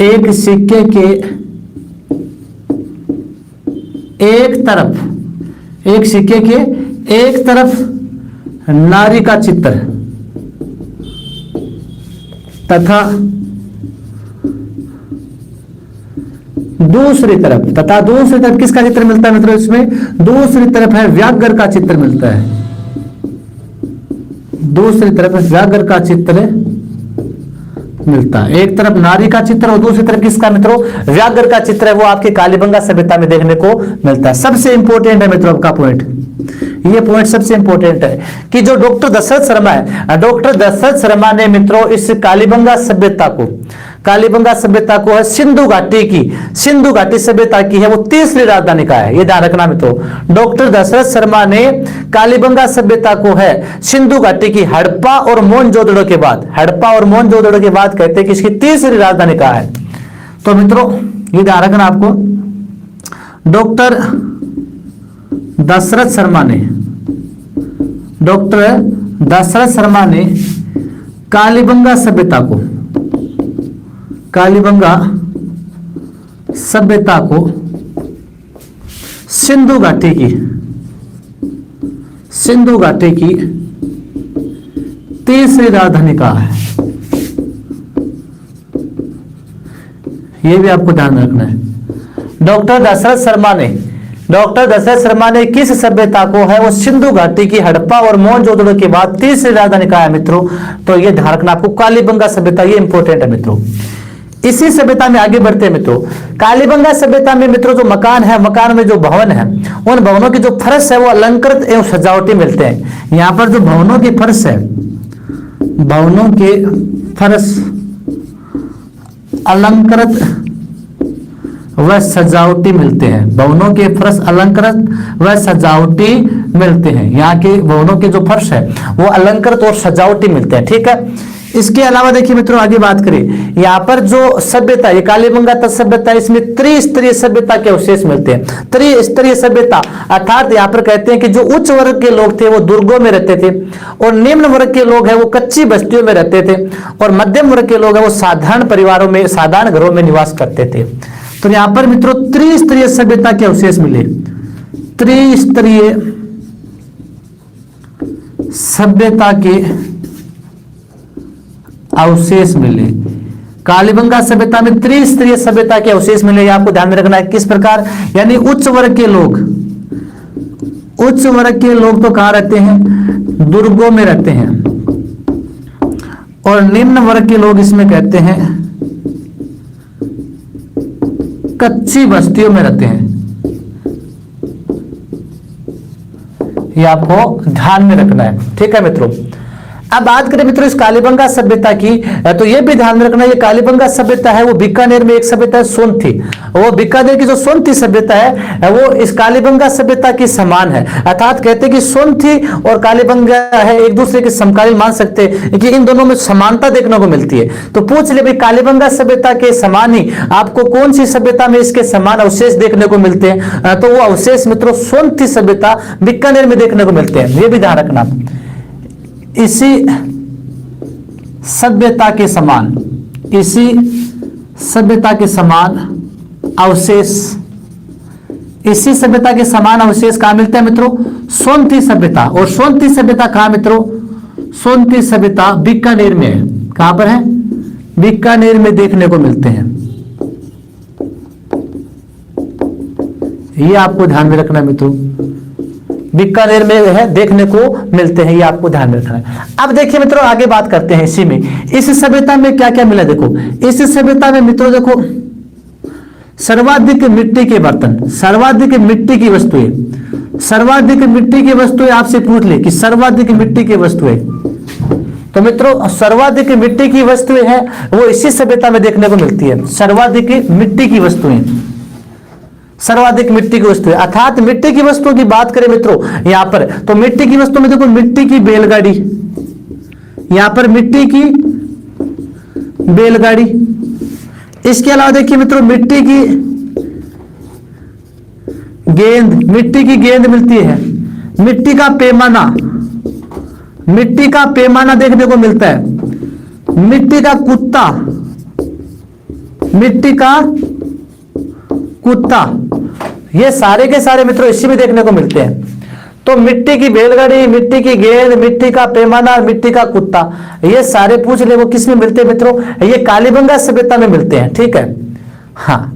एक सिक्के के एक तरफ, एक सिक्के के एक तरफ नारी का चित्र तथा दूसरी तरफ किसका चित्र मिलता है मित्रों? इसमें दूसरी तरफ है व्याघ्र का चित्र मिलता है। दूसरी तरफ व्याघ्र का चित्र मिलता है। एक तरफ नारी का चित्र और दूसरी तरफ किसका मित्रों? व्याघ्र का चित्र है, वो आपके कालीबंगा सभ्यता में देखने को मिलता है। सबसे इंपॉर्टेंट है मित्रों आपका पॉइंट, ये पॉइंट सबसे इंपॉर्टेंट है कि जो डॉक्टर दशरथ शर्मा है, डॉक्टर दशरथ शर्मा ने मित्रों इस कालीबंगा सभ्यता को है सिंधु घाटी सभ्यता की है वो तीसरी राजधानी का है। ये ध्यान रखना मित्रों, डॉक्टर दशरथ शर्मा ने कालीबंगा सभ्यता को है सिंधु घाटी की हड़प्पा और मोहनजोदड़ो के बाद कहते हैं कि इसकी तीसरी राजधानी का है। तो मित्रों ये ध्यान रखना आपको, डॉक्टर दशरथ शर्मा ने कालीबंगा सभ्यता को सिंधु घाटी की तीसरी राजधानी कहा है। यह भी आपको ध्यान रखना है। डॉक्टर दशरथ शर्मा ने किस सभ्यता को है वो सिंधु घाटी की हड़प्पा और मोहनजोदड़ो के बाद तीसरी राजधानी कहा है मित्रों? तो ये ध्यान रखना आपको, कालीबंगा सभ्यता, ये इंपॉर्टेंट है मित्रों। इसी सभ्यता में आगे बढ़ते हैं मित्रों। कालीबंगा सभ्यता में मित्रों जो मकान है, मकान में जो भवन है, उन भवनों की जो फर्श है वो अलंकृत एवं सजावटी मिलते हैं। यहां पर जो भवनों के फर्श है, भवनों के फर्श अलंकृत वह सजावटी मिलते हैं। भवनों के फर्श अलंकृत व सजावटी मिलते हैं। यहाँ के भवनों के जो फर्श है वो अलंकृत और सजावटी मिलते हैं। ठीक है, इसके अलावा देखिए मित्रों आगे बात करें, यहाँ पर जो सभ्यता, ये कालीबंगा सभ्यता, इसमें त्रिस्तरीय सभ्यता के अवशेष मिलते हैं। त्रिस्तरीय सभ्यता अर्थात यहाँ पर कहते हैं कि जो उच्च वर्ग के लोग थे वो दुर्गों में रहते थे, और निम्न वर्ग के लोग हैं वो कच्ची बस्तियों में रहते थे, और मध्यम वर्ग के लोग हैं वो साधारण परिवारों में, साधारण घरों में निवास करते थे। तो यहां पर मित्रों त्रिस्तरीय सभ्यता के अवशेष मिले, त्रिस्तरीय सभ्यता के अवशेष मिले। कालीबंगा सभ्यता में त्रिस्तरीय सभ्यता के अवशेष मिले। ये आपको ध्यान में रखना है। किस प्रकार? यानी उच्च वर्ग के लोग तो कहां रहते हैं? दुर्गों में रहते हैं, और निम्न वर्ग के लोग इसमें कहते हैं कच्ची बस्तियों में रहते हैं। ये आपको ध्यान में रखना है। ठीक है मित्रों, अब बात करें मित्रों इस कालीबंगा सभ्यता की, तो यह भी ध्यान रखना, ये कालीबंगा सभ्यता है वो बीकानेर में एक सभ्यता है सोनथी। वो बीकानेर की जो सोनथी सभ्यता है वो इस कालीबंगा सभ्यता की समान है। अर्थात कहते हैं कि सोनथी और कालीबंगा है एक दूसरे के समकालीन मान सकते हैं कि इन दोनों में समानता देखने को मिलती है। तो पूछ ले भाई कालीबंगा सभ्यता के समान ही आपको कौन सी सभ्यता में इसके समान अवशेष देखने को मिलते हैं? तो वो अवशेष मित्रों सोनथी सभ्यता बीकानेर में देखने को मिलते हैं। ये भी ध्यान रखना, इसी सभ्यता के समान, इसी सभ्यता के समान अवशेष, इसी सभ्यता के समान अवशेष कहां मिलते हैं मित्रों? सोनथी सभ्यता। और सोनथी सभ्यता कहां मित्रों? सोनथी सभ्यता बीकानेर में है। कहां पर है? बीकानेर में देखने को मिलते हैं। ये आपको ध्यान में रखना है मित्रों, बीकानेर में है देखने को मिलते हैं। ये आपको ध्यान में रखना है। अब देखिए मित्रों आगे बात करते हैं इसी में, इस सभ्यता में क्या क्या मिला। देखो इस सभ्यता में मित्रों देखो सर्वाधिक मिट्टी के बर्तन, सर्वाधिक मिट्टी की वस्तुएं, सर्वाधिक मिट्टी की वस्तुएं आपसे पूछ ले कि सर्वाधिक मिट्टी की वस्तुएं, तो मित्रों सर्वाधिक मिट्टी की वस्तुएं हैं वो इसी सभ्यता में देखने को मिलती है। सर्वाधिक मिट्टी की वस्तुएं, सर्वाधिक मिट्टी की वस्तुएं, अर्थात मिट्टी की वस्तुओं की बात करें मित्रों यहां पर, तो मिट्टी की वस्तुओं में देखो मिट्टी की बैलगाड़ी, यहां पर मिट्टी की बैलगाड़ी। इसके अलावा देखिए मित्रों, मिट्टी की गेंद मिलती है। मिट्टी का पैमाना देखने को मिलता है। मिट्टी का कुत्ता, ये सारे के सारे मित्रों इसी में देखने को मिलते हैं। तो मिट्टी की बैलगाड़ी, मिट्टी की गेंद, मिट्टी का पैमाना, मिट्टी का कुत्ता, ये सारे पूछ ले वो किस में मिलते हैं मित्रों? ये कालीबंगा सभ्यता में मिलते हैं। ठीक है, हाँ।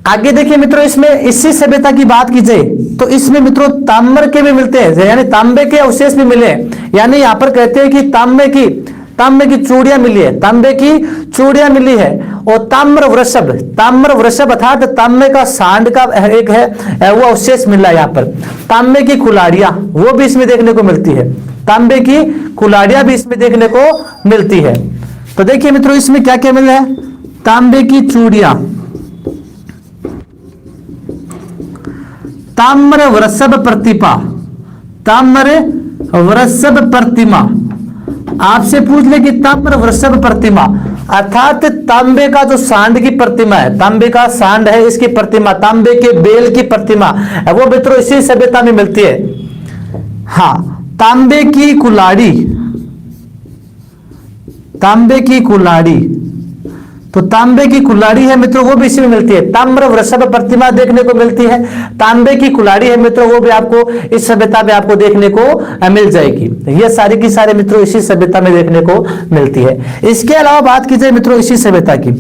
आगे देखिए मित्रों, इसमें इसी सभ्यता की बात की जाए तो इसमें मित्रों ताम्र के भी मिलते हैं, यानी तांबे के अवशेष भी मिले हैं। यानी यहां पर कहते हैं कि तांबे की चूड़ियां मिली है, तांबे की चूड़ियां मिली है। और ताम्र वृषभ अर्थात तांबे का सांड का एक है वो अवशेष मिला है। यहाँ पर तांबे की कुल्हाड़ियां वो भी इसमें देखने को मिलती है। तांबे की कुल्हाड़ियां भी इसमें देखने को मिलती है। तो देखिए मित्रों, इसमें क्या क्या मिला है? तांबे की चूड़ियां, ताम्र वृषभ प्रतिमा। आपसे पूछ ले कि ताम्र वृषभ प्रतिमा अर्थात तांबे का जो सांड की प्रतिमा है, तांबे का सांड है इसकी प्रतिमा, तांबे के बेल की प्रतिमा, वो मित्रों इसी सभ्यता में मिलती है। हाँ, तांबे की कुल्हाड़ी, तो तांबे की कुल्हाड़ी है मित्रों, वो भी इसी में मिलती है। ताम्र वृषभ प्रतिमा देखने को मिलती है, तांबे की कुल्हाड़ी है मित्रों, वो भी आपको इस सभ्यता में आपको देखने को मिल जाएगी। ये सारी की सारे मित्रों इसी सभ्यता में देखने को मिलती है। इसके अलावा बात की जाए मित्रों इसी सभ्यता की,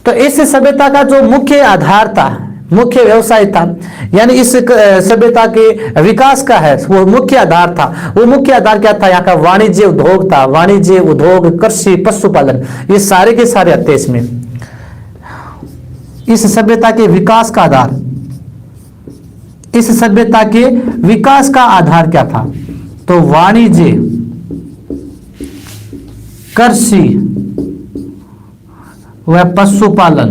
तो इस सभ्यता का जो मुख्य आधार था, मुख्य व्यवसाय था, यानी इस सभ्यता के विकास का है वो मुख्य आधार था। वो मुख्य आधार क्या था? यहाँ का वाणिज्य उद्योग था। वाणिज्य उद्योग, कृषि, पशुपालन, ये सारे के सारे आते हैं इसमें। इस सभ्यता के विकास का आधार, इस सभ्यता के विकास का आधार क्या था? तो वाणिज्य, कृषि व पशुपालन,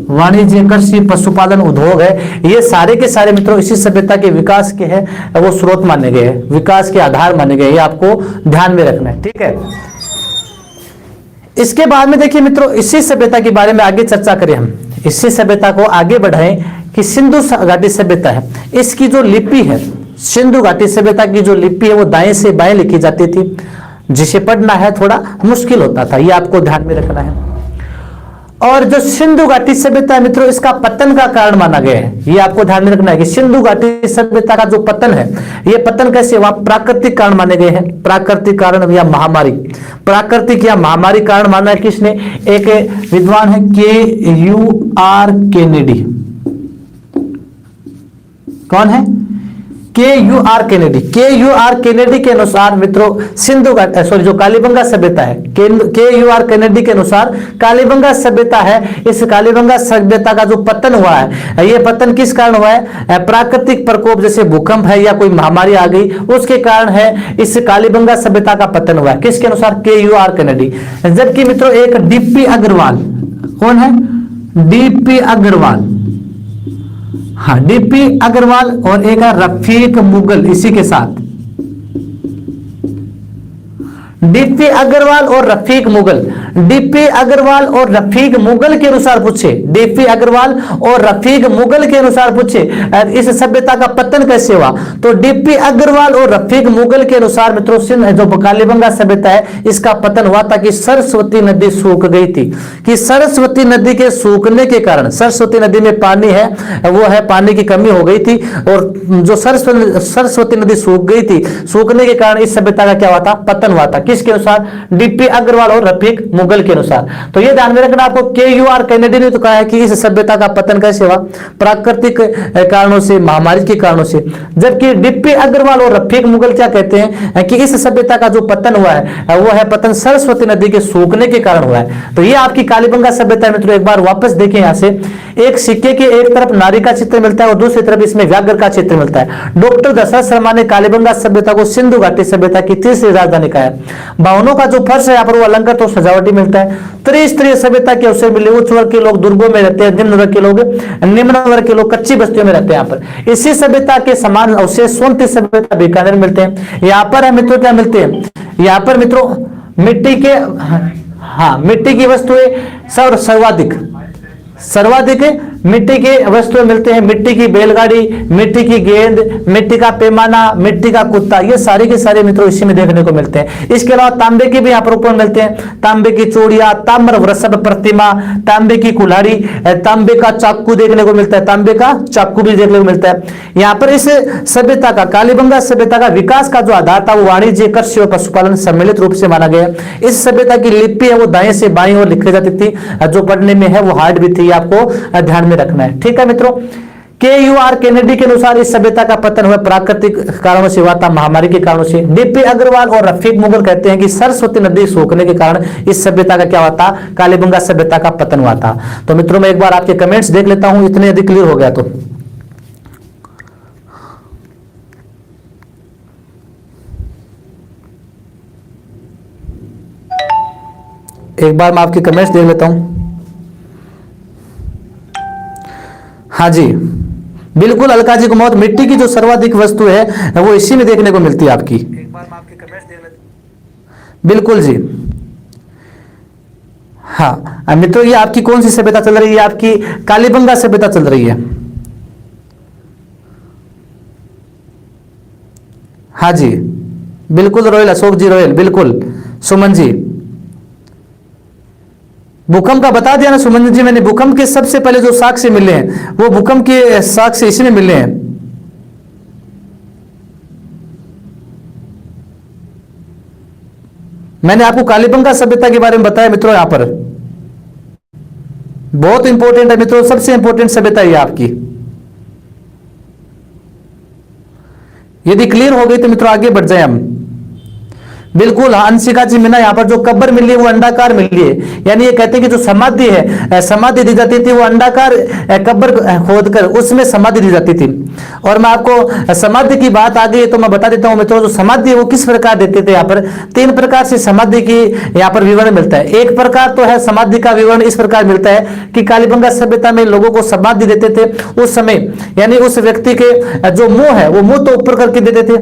वाणिज्य, कृषि, पशुपालन, उद्योग है। ये सारे के सारे मित्रों इसी सभ्यता के विकास के हैं, वो स्रोत माने गए हैं, विकास के आधार माने गए। ये आपको ध्यान में रखना है। ठीक है, इसके बाद में देखिए मित्रों, इसी सभ्यता के बारे में आगे चर्चा करें हम, इसी सभ्यता को आगे बढ़ाएं कि सिंधु घाटी सभ्यता है, इसकी जो लिपि है, सिंधु घाटी सभ्यता की जो लिपि है वो दाएं से बाएं लिखी जाती थी, जिसे पढ़ना है थोड़ा मुश्किल होता था, ये आपको ध्यान में रखना है। और जो सिंधु घाटी सभ्यता है मित्रों, इसका पतन का कारण माना गया है। ये आपको ध्यान में रखना है कि सिंधु घाटी सभ्यता का जो पतन है, ये पतन कैसे हुआ? प्राकृतिक कारण माने गए हैं, प्राकृतिक कारण या महामारी, प्राकृतिक या महामारी कारण माना है किसने? एक विद्वान है KUR केनेडी। कौन है? KUR केनेडी के अनुसार मित्रों सिंधु घाटी जो कालीबंगा सभ्यता है, KUR केनेडी के अनुसार कालीबंगा सभ्यता है, इस कालीबंगा सभ्यता का जो पतन हुआ है, ये पतन किस कारण हुआ है? प्राकृतिक प्रकोप जैसे भूकंप है या कोई महामारी आ गई, उसके कारण है इस कालीबंगा सभ्यता का पतन हुआ है। किसके अनुसार? KUR Kennedy. जबकि मित्रों एक DP अग्रवाल, कौन है? DP अग्रवाल, हाँ DP अग्रवाल, और एक है रफीक मुगल इसी के साथ। DP अग्रवाल और रफीक मुगल, DP अग्रवाल और रफीक मुगल के अनुसार पूछे, DP अग्रवाल और रफीक मुगल के अनुसार पूछे इस सभ्यता का पतन कैसे हुआ? तो DP अग्रवाल और रफीक मुगल के अनुसार मित्रों जो कालीबंगा सभ्यता है इसका पतन हुआ था कि सरस्वती नदी सूख गई थी, कि सरस्वती नदी के सूखने के कारण, सरस्वती नदी में पानी है वो है, पानी की कमी हो गई थी, और जो सरस्वती नदी सूख गई थी, सूखने के कारण इस सभ्यता का क्या हुआ था? पतन हुआ था। किसके अनुसार? DP अग्रवाल और रफीक मुगल के अनुसार। तो ये ध्यान में रखना आपको, KUR केनेडी ने तो कहा है कि इस सभ्यता का पतन कैसे हुआ? प्राकृतिक कारणों से, महामारी के कारणों से। जबकि DP अग्रवाल और रफीक मुगल क्या कहते हैं कि इस सभ्यता का जो पतन हुआ है वो है पतन सरस्वती नदी के सूखने के कारण हुआ है। तो ये आपकी कालीबंगा सभ्यता मित्रों एक बार वापस देखें, यहां से एक सिक्के के एक तरफ नारी का चित्र मिलता है और दूसरी तरफ इसमें व्याघ्र का चित्र मिलता है। डॉक्टर दशरथ शर्मा ने कालीबंगा सभ्यता को सिंधु घाटी सभ्यता की तीसरी राजधानी कहा है। भवनों का जो फर्श है यहाँ पर वो अलंकृत और सजावटी मिलता है। त्रिस्तरीय सभ्यता के अवसर मिले, उच्च वर्ग के लोग दुर्गों में रहते हैं, निम्न वर्ग के लोग कच्ची बस्तियों में रहते हैं। यहाँ पर इसी सभ्यता के समान अवशेष सोनती सभ्यता बीकानेर मिलते हैं। यहाँ पर है मित्रों क्या मिलते हैं, यहाँ पर मित्रों मिट्टी के, हाँ मिट्टी की वस्तुएं सर्वाधिक मिट्टी के वस्तुएं मिलते हैं। मिट्टी की बैलगाड़ी, मिट्टी की गेंद, मिट्टी का पैमाना, मिट्टी का कुत्ता, ये सारे के सारे मित्रों इसी में देखने को मिलते हैं। इसके अलावा तांबे के भी यहाँ पर उपकरण मिलते हैं। तांबे की चूड़ियां, ताम्र वृषभ प्रतिमा, तांबे की कुल्हाड़ी, तांबे का चाकू देखने को मिलता है। तांबे का चाकू भी देखने को मिलता है। यहाँ पर इस सभ्यता का, कालीबंगा सभ्यता का विकास का जो आधार था वो वाणिज्य, कृषि और पशुपालन सम्मिलित रूप से माना गया। इस सभ्यता की लिपि है वो दाएं से बाईं ओर लिखी जाती थी, जो पढ़ने में है वो हार्ड भी थी, आपको ध्यान में रखना है। ठीक है मित्रों, KUR केनेडी के अनुसार इस सभ्यता का पतन हुआ प्राकृतिक कारणों से हुआ था, महामारी के कारणों से। DP अग्रवाल और रफीक मुगल कहते हैं कि सरस्वती नदी सूखने के कारण इस सभ्यता का क्या हुआ था, कालीबंगा सभ्यता का पतन हुआ था। तो मित्रों मैं एक बार आपके कमेंट्स देख लेता हूं, इतने अधिक क्लियर हो गया तो। एक बार मैं आपके कमेंट्स देख लेता हूं। हाँ जी बिल्कुल अलका जी को मौत, मिट्टी की जो सर्वाधिक वस्तु है वो इसी में देखने को मिलती है आपकी। एक बार मैं आपके कमेंट्स देख लेता हूं। बिल्कुल जी, हाँ मित्रों ये आपकी कौन सी सभ्यता चल रही है, आपकी कालीबंगा सभ्यता चल रही है। हाँ जी बिल्कुल रोयल, अशोक जी रोयल, बिल्कुल सुमन जी। भूकंप का बता दिया ना सुमन जी मैंने, भूकंप के सबसे पहले जो साक्ष्य मिले हैं वो भूकंप के साक्ष्य इसमें मिले हैं। मैंने आपको कालीबंगा सभ्यता के बारे में बताया मित्रों, यहां पर बहुत इंपॉर्टेंट है मित्रों, सबसे इंपॉर्टेंट सभ्यता है आपकी। यदि क्लियर हो गई तो मित्रों आगे बढ़ जाए हम। बिल्कुल अंशिका जी मीना, यहाँ पर जो कब्र मिली है वो अंडाकार मिली है, यानी ये कहते हैं कि जो समाधि है, समाधि दी जाती थी वो अंडाकार कब्र खोदकर उसमें समाधि दी जाती थी। और मैं आपको समाधि की बात आ गई तो मैं बता देता हूं मित्रों, जो समाधि है वो किस प्रकार देते थे। यहाँ पर 3 प्रकार से समाधि की यहाँ पर विवरण मिलता है। एक प्रकार तो है समाधि का विवरण इस प्रकार मिलता है कि कालीबंगा सभ्यता में लोगों को समाधि देते थे उस समय, यानी उस व्यक्ति के जो मुंह है वो मुंह तो ऊपर करके देते थे,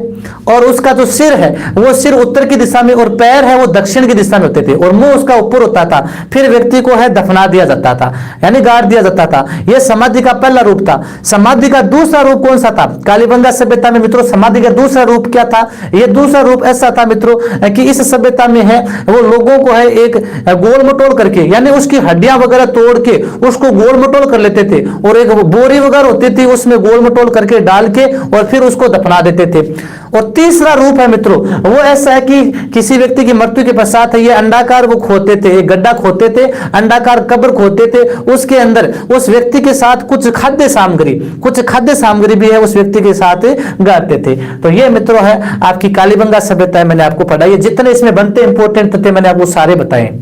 और उसका जो सिर है वो सिर उत्तर की दिशा में, और पैर है वो दक्षिण की दिशा में होते थे, और मुंह उसका ऊपर होता था। फिर व्यक्ति को है दफना दिया जाता था, यानी गाड़ दिया जाता था। यह समाधि का पहला रूप था। समाधि का दूसरा रूप कौन सा था कालीबंगा सभ्यता में मित्रों? समाधि का दूसरा रूप क्या था? यह दूसरा रूप ऐसा था मित्रों कि इस सभ्यता में है वो लोगों को है एक गोल मटोल करके, यानी उसकी हड्डियां वगैरह तोड़ के उसको गोल मटोल कर लेते थे, और एक बोरी वगैरह होती थी उसमें गोल मटोल करके डाल के और फिर उसको दफना देते थे। और तीसरा रूप है मित्रों वो ऐसा है कि किसी व्यक्ति की मृत्यु के पश्चात ये अंडाकार वो खोदते थे, एक गड्ढा खोदते थे, अंडाकार कब्र खोदते थे, उसके अंदर उस व्यक्ति के साथ कुछ खाद्य सामग्री भी है उस व्यक्ति के साथ गाड़ते थे। तो ये मित्रों है आपकी कालीबंगा सभ्यता है, मैंने आपको पढ़ाई है, जितने इसमें बनते इंपॉर्टेंट तथ्य मैंने आपको सारे बताए।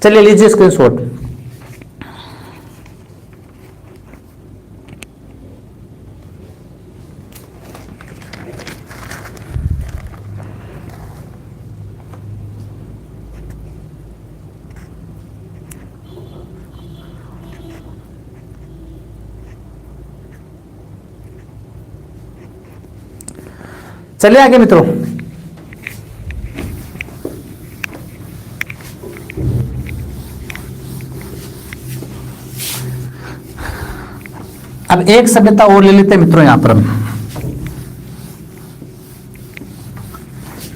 चलिए लीजिए स्क्रीनशॉट। चलिए आगे मित्रों, अब एक सभ्यता और ले लेते हैं मित्रों। यहां पर हम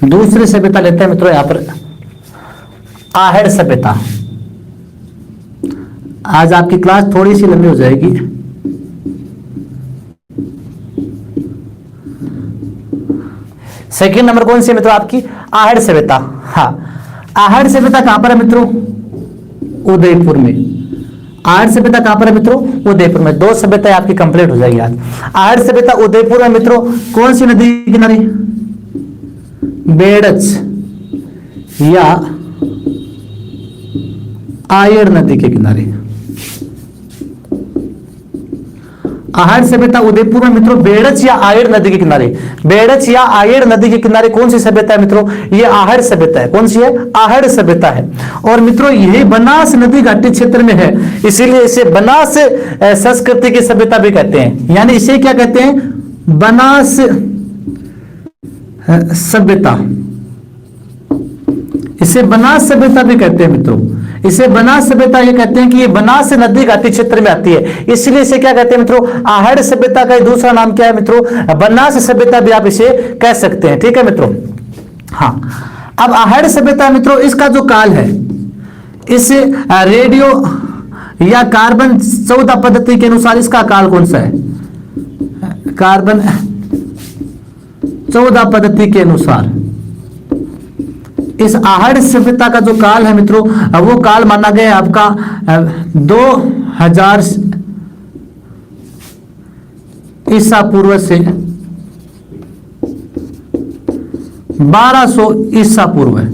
दूसरी सभ्यता लेते हैं मित्रों, यहां पर आहड़ सभ्यता। आज आपकी क्लास थोड़ी सी लंबी हो जाएगी। सेकंड नंबर कौन सी है मित्रों आपकी? आहड़ सभ्यता। हाँ, आहड़ सभ्यता कहां पर है मित्रों? उदयपुर में। आहड़ सभ्यता कहां पर है मित्रों? उदयपुर में। 2 सभ्यताएं आपकी कंप्लीट हो जाएगी आज। आहड़ सभ्यता उदयपुर में मित्रों, कौन सी नदी के किनारे? बेड़च या आयर नदी के किनारे। आहड़ सभ्यता उदयपुर में मित्रों बेड़च या आयड़ नदी के किनारे, बेड़च या आयड़ नदी के किनारे कौन सी सभ्यता है मित्रों? ये आहड़ सभ्यता है। कौन सी है? आहड़ सभ्यता है। और मित्रों यही बनास नदी घाटी क्षेत्र में है, इसीलिए इसे बनास संस्कृति की सभ्यता भी कहते हैं। यानी इसे क्या कहते हैं? बनास सभ्यता, इसे बनास सभ्यता भी कहते हैं मित्रों। इसे बनास सभ्यता ये कहते हैं कि ये बनास नदी घाटी क्षेत्र में आती है, इसलिए इसे क्या कहते हैं मित्रों? आहड़ सभ्यता का दूसरा नाम क्या है मित्रों? बनास सभ्यता भी आप इसे कह सकते हैं। ठीक है मित्रों। हाँ, अब आहड़ सभ्यता मित्रों इसका जो काल है, इस रेडियो या कार्बन 14 पद्धति के अनुसार इसका काल कौन सा है? कार्बन 14 पद्धति के अनुसार इस आहड़ सभ्यता का जो काल है मित्रों, वो काल माना गया है आपका 2000 ईसा पूर्व से 1200 ईसा पूर्व है।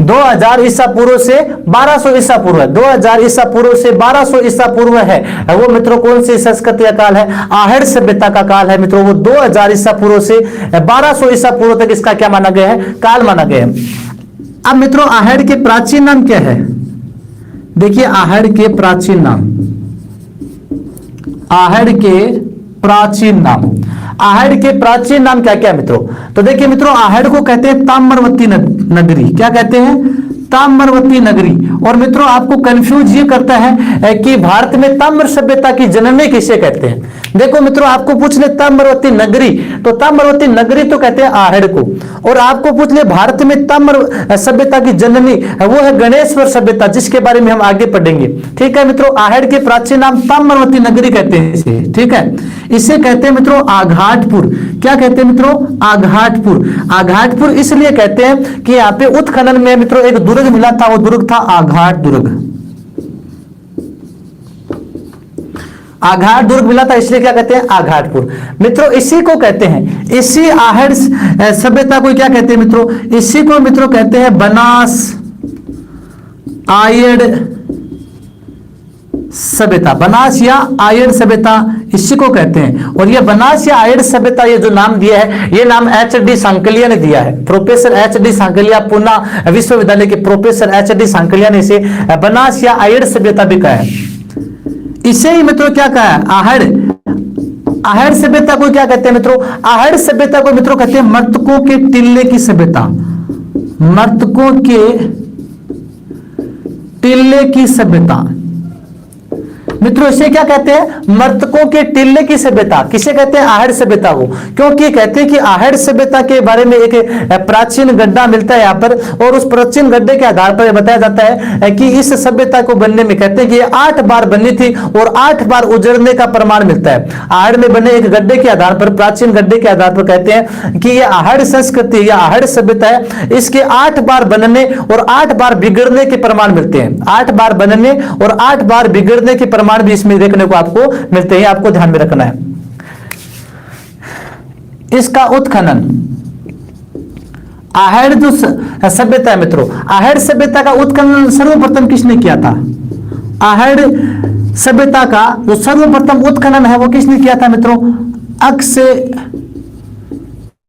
2000 ईसा पूर्व से 1200 ईसा पूर्व है। 2000 ईसा पूर्व से 1200 ईसा पूर्व है वो मित्रों कौन सी संस्कृति का काल है? आहड़ सभ्यता का काल है मित्रों। वो 2000 ईसा पूर्व से 1200 ईसा पूर्व तक इसका क्या माना गया है? काल माना गया है। अब मित्रों आहड़ के प्राचीन नाम क्या है? देखिए आहड़ के प्राचीन नाम, आहड़ के प्राचीन नाम, आहड़ के प्राचीन नाम क्या क्या मित्रों? तो देखिए मित्रों आहड़ को कहते हैं ताम्रवती नगरी। क्या कहते हैं? ताम्रवती नगरी। और मित्रों आपको कंफ्यूज ये करता है कि भारत में ताम्र सभ्यता की जननी किसे कहते हैं? देखो मित्रों आपको पूछ ले ताम्रवती नगरी, तो ताम्रवती नगरी तो कहते हैं आहड़ को। और आपको पूछ ले भारत में ताम्र सभ्यता की जननी, वो है गणेश्वर सभ्यता, जिसके बारे में हम आगे पढ़ेंगे। ठीक है मित्रों, आहड़ के प्राचीन नाम ताम्रवती नगरी कहते हैं इसे। ठीक है, इसे कहते हैं मित्रों आघाटपुर। क्या कहते हैं मित्रों? आघाटपुर। आघाटपुर इसलिए कहते हैं कि यहाँ पे उत्खनन में मित्रों एक दुर्ग मिला था, वो दुर्ग था आघाट दुर्ग। आघाट दुर्ग मिला था, इसलिए क्या कहते हैं? आघाटपुर। मित्रों इसी को कहते हैं, इसी आहड़ सभ्यता को क्या कहते हैं मित्रों? इसी को मित्रों कहते हैं बनास आयड़ सभ्यता। बनास या आयड़ सभ्यता इसी को कहते हैं। और ये बनास या आयड़ सभ्यता ये जो नाम दिया है, ये नाम एच.डी. सांकलिया ने दिया है। Professor H D. सांकलिया, पूना विश्वविद्यालय के प्रोफेसर एच.डी. सांकलिया ने इसे बनास या आयड़ सभ्यता भी कहा है। इसे ही मित्रों क्या कहा है? आहड़। आहड़ सभ्यता को क्या कहते हैं मित्रों? आहड़ सभ्यता को मित्रों कहते हैं मर्तकों के टिल्ले की सभ्यता। मर्तकों के टिल्ले की सभ्यता मित्रों इसे क्या कहते हैं? मर्तकों के टिल्ले की सभ्यता। किसे कहते हैं? आहड़ सभ्यता को। क्योंकि कहते हैं कि आहड़ सभ्यता के बारे में एक प्राचीन गड्ढा मिलता है यहाँ पर, और उस प्राचीन गड्ढे के आधार पर बताया जाता है कि इस सभ्यता को बनने में कहते हैं कि ये 8 बार बनी थी और 8 बार उजड़ने का प्रमाण मिलता है। आहड़ में बने एक गड्ढे के आधार पर, प्राचीन गड्ढे के आधार पर कहते हैं कि ये आहड़ संस्कृति या आहड़ सभ्यता है, इसके 8 बार बनने और 8 बार बिगड़ने के प्रमाण मिलते हैं। 8 बार बनने और 8 बार बिगड़ने के प्रमाण भी इसमें देखने को आपको मिलते हैं, आपको ध्यान में रखना है। इसका उत्खनन, आहड़ जो सभ्यता है मित्रों, आहड़ सभ्यता का उत्खनन सर्वप्रथम किसने किया था? आहड़ सभ्यता का जो सर्वप्रथम उत्खनन है वो किसने किया था मित्रों? अक्षय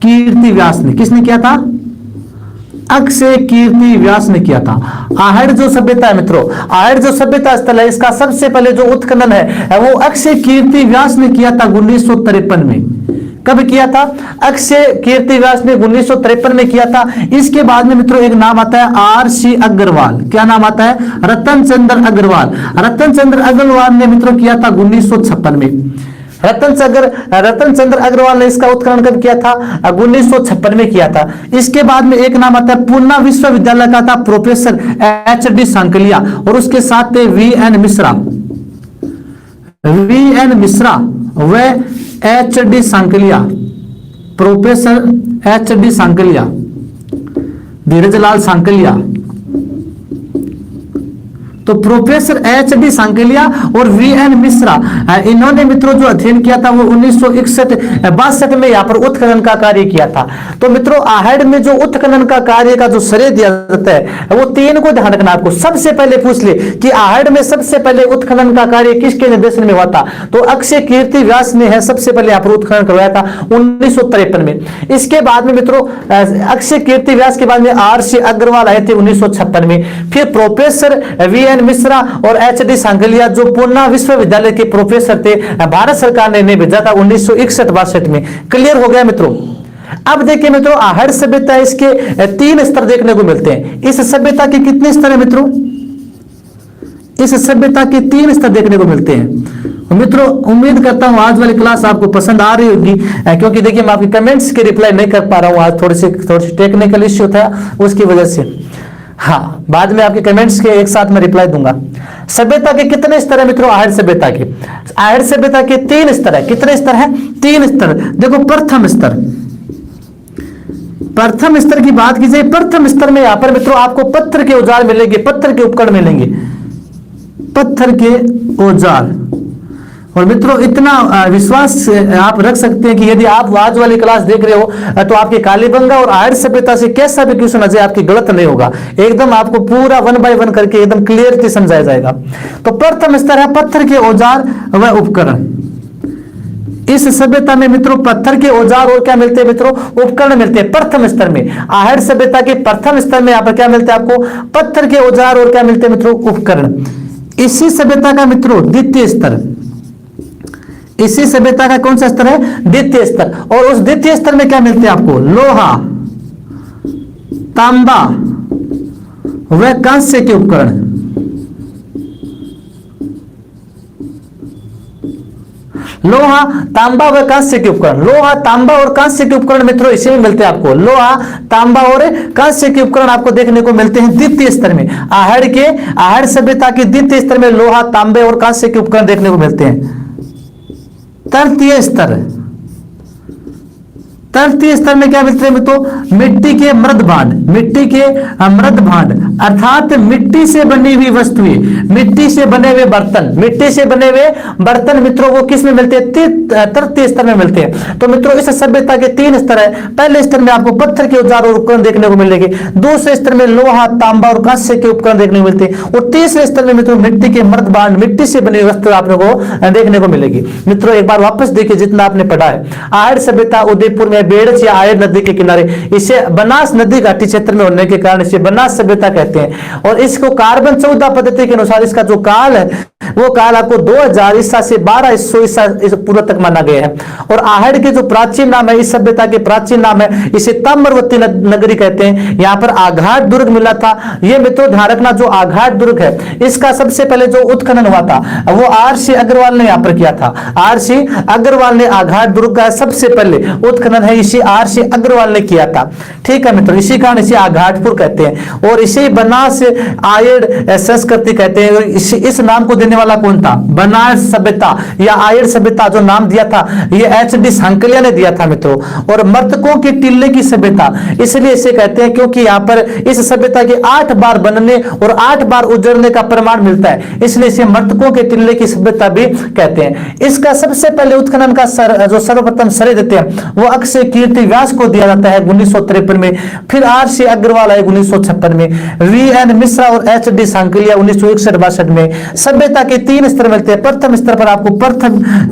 कीर्ति व्यास ने। किसने किया था? अक्षय कीर्ति व्यास ने किया था। आहड़ जो सभ्यता है मित्रों, आहड़ जो सभ्यता स्थल है, इसका सबसे पहले जो उत्खनन है वो अक्षय कीर्ति व्यास ने किया था 1953 में। कब किया था? अक्षय कीर्ति व्यास ने 1953 में किया था। इसके बाद में मित्रों एक नाम आता है आर.सी. अग्रवाल। क्या नाम आता है? रतन चंद्र अग्रवाल। रतन चंद्र अग्रवाल ने मित्रों किया था 1956 में। रतन चंद्र अग्रवाल ने इसका उत्खनन कब किया था? 1956 में किया था। इसके बाद में एक नाम आता है पूना विश्वविद्यालय का था प्रोफेसर एच.डी. सांकलिया, और उसके साथ थे वी.एन. मिश्रा। वी.एन. मिश्रा व H D. Sankalia, professor H D. Sankalia, Dhirajlal Sankalia, तो प्रोफेसर एच डी सांकेलिया और वी एन मिश्रा, इन्होंने मित्रों जो अध्ययन किया था वो 1961-62 में यहाँ पर उत्खनन का कार्य किया था। तो मित्रों आहड़ में जो उत्खनन का कार्य का जो श्रेय दिया जाता है वो 3 को ध्यान रखना आपको। सबसे पहले पूछ ले कि आहड़ में सबसे पहले उत्खनन का कार्य किसके निर्देशन में हुआ था, तो अक्षय कीर्ति व्यास ने है सबसे पहले यहाँ पर उत्खनन करवाया था 1953 में। इसके बाद में मित्रों अक्षय कीर्ति व्यास के बाद में आर सी अग्रवाल आए थे 1956 में। फिर प्रोफेसर वी एन मिश्रा और एच डी सांकेलिया जो पूना विश्वविद्यालय के प्रोफेसर थे, भारत सरकार ने भेजा था 1961-62 में। क्लियर हो गया मित्रों। अब देखिए मित्रों आहड़ सभ्यता, इसके 3 स्तर देखने को मिलते हैं। इस सभ्यता के कितने स्तर है मित्रों, इस सभ्यता के 3 स्तर देखने को मिलते हैं। मित्रों उम्मीद करता हूं आज वाली क्लास आपको पसंद आ रही होगी, क्योंकि देखिए मैं आपके कमेंट्स के रिप्लाई नहीं कर पा रहा हूं आज, थोड़ी सी टेक्निकल इश्यू था उसकी वजह से। हाँ, बाद में आपके कमेंट्स के एक साथ मैं रिप्लाई दूंगा। सभ्यता के कितने स्तर है मित्रों आहड़ सभ्यता के, आहड़ सभ्यता के 3 स्तर है। कितने स्तर है, 3 स्तर। देखो प्रथम स्तर, प्रथम स्तर की बात की जाए, प्रथम स्तर में यहां पर मित्रों आपको पत्थर के औजार मिलेंगे, पत्थर के उपकरण मिलेंगे, पत्थर के औजार। और मित्रों इतना विश्वास आप रख सकते हैं कि यदि आप आज वाली क्लास देख रहे हो तो आपके कालीबंगा और आहड़ सभ्यता से कैसा भी क्वेश्चन आ जाए आपकी गलत नहीं होगा, एकदम आपको पूरा 1 बाय 1 करके एकदम क्लियरली समझाया जाएगा। तो प्रथम स्तर है पत्थर के औजार व उपकरण। इस सभ्यता में मित्रों पत्थर के औजार और क्या मिलते हैं मित्रों, उपकरण मिलते हैं प्रथम स्तर में। आहड़ सभ्यता के प्रथम स्तर में यहाँ पर क्या मिलता है आपको, पत्थर के औजार और क्या मिलते हैं मित्रों, उपकरण। इसी सभ्यता का मित्रों द्वितीय स्तर, इसी सभ्यता का कौन सा स्तर है, द्वितीय स्तर। और उस द्वितीय स्तर में क्या मिलते हैं आपको, लोहा, तांबा व कांस्य के उपकरण। लोहा, तांबा व कांस्य के उपकरण। लोहा, तांबा और कांस्य के उपकरण मित्रों इसी में मिलते हैं आपको। लोहा, तांबा और कांस्य के उपकरण आपको देखने को मिलते हैं द्वितीय स्तर में। आहड़ सभ्यता के द्वितीय स्तर में लोहा, तांबे और कांस्य के उपकरण देखने को मिलते हैं। तृतीय स्तर, तृतीय स्तर में क्या मिलते हैं मित्रों, मिट्टी के मृद भांड, मिट्टी के मृद भांड अर्थात मिट्टी से बनी हुई वस्तुएं, मिट्टी से बने हुए बर्तन, मिट्टी से बने हुए बर्तन मित्रों वो किस में मिलते हैं, तृतीय स्तर में मिलते हैं। तो मित्रों इस सभ्यता के 3 स्तर है। पहले स्तर में आपको पत्थर के औजार और उपकरण देखने को मिलेंगे, दूसरे स्तर में लोहा, तांबा और कांस्य के उपकरण देखने को मिलते हैं, और तीसरे स्तर में मित्रों मिट्टी के मृद भांड, मिट्टी से बनी वस्तु आपने को देखने को मिलेगी। मित्रों एक बार वापस देखिए जितना आपने पढ़ा है। आहड़ सभ्यता उदयपुर में बेड़च या आयर नदी के किनारे, इसे बनास नदी घाटी क्षेत्र में होने के कारण इसे बनास सभ्यता कहते हैं। और इसको कार्बन 14 पद्धति के अनुसार इसका जो काल है वो काल आपको 2000 ईसा से 1200 ईसा पूर्व तक माना गया है। और आहड़ के जो प्राचीन नाम है, इस सभ्यता के प्राचीन नाम है, इसे ताम्रवती नगरी कहते हैं। यहाँ पर आघाट दुर्ग मिला था। ये मित्रों ध्यान रखना, जो आघाट दुर्ग है इसका सबसे पहले जो उत्खनन हुआ था वो आर सी अग्रवाल ने यहाँ पर किया था। आर सी अग्रवाल ने आघाट दुर्ग का सबसे पहले उत्खनन है इसी आर सी अग्रवाल ने किया था। ठीक है मित्रों, इसी कारण इसे आघाटपुर कहते हैं और इसे बनास आयड़ संस्कृति कहते हैं। इस नाम को देने वाला कौन था, बनास सभ्यता या आयड़ सभ्यता जो नाम दिया था ये एच डी सांकेलिया ने दिया था मित्रों। और मृतकों के टिल्ले की सभ्यता इसलिए इसे कहते हैं क्योंकि यहाँ पर इस सभ्यता के 8 बार बनने और 8 बार उजड़ने का प्रमाण मिलता है, इसलिए इसे मृतकों के टिल्ले की सभ्यता भी कहते हैं। इसका सबसे पहले उत्खनन का जो सर्वप्रथम श्रेय देते हैं वो अक्षय कीर्ति व्यास को दिया जाता है 1953 में। फिर आर सी अग्रवाल आए 1956 में, वी एन मिश्रा और एच डी सांकेलिया 1961-62 में। सभ्यता के 3 स्तर मिलते हैं। प्रथम स्तर पर आपको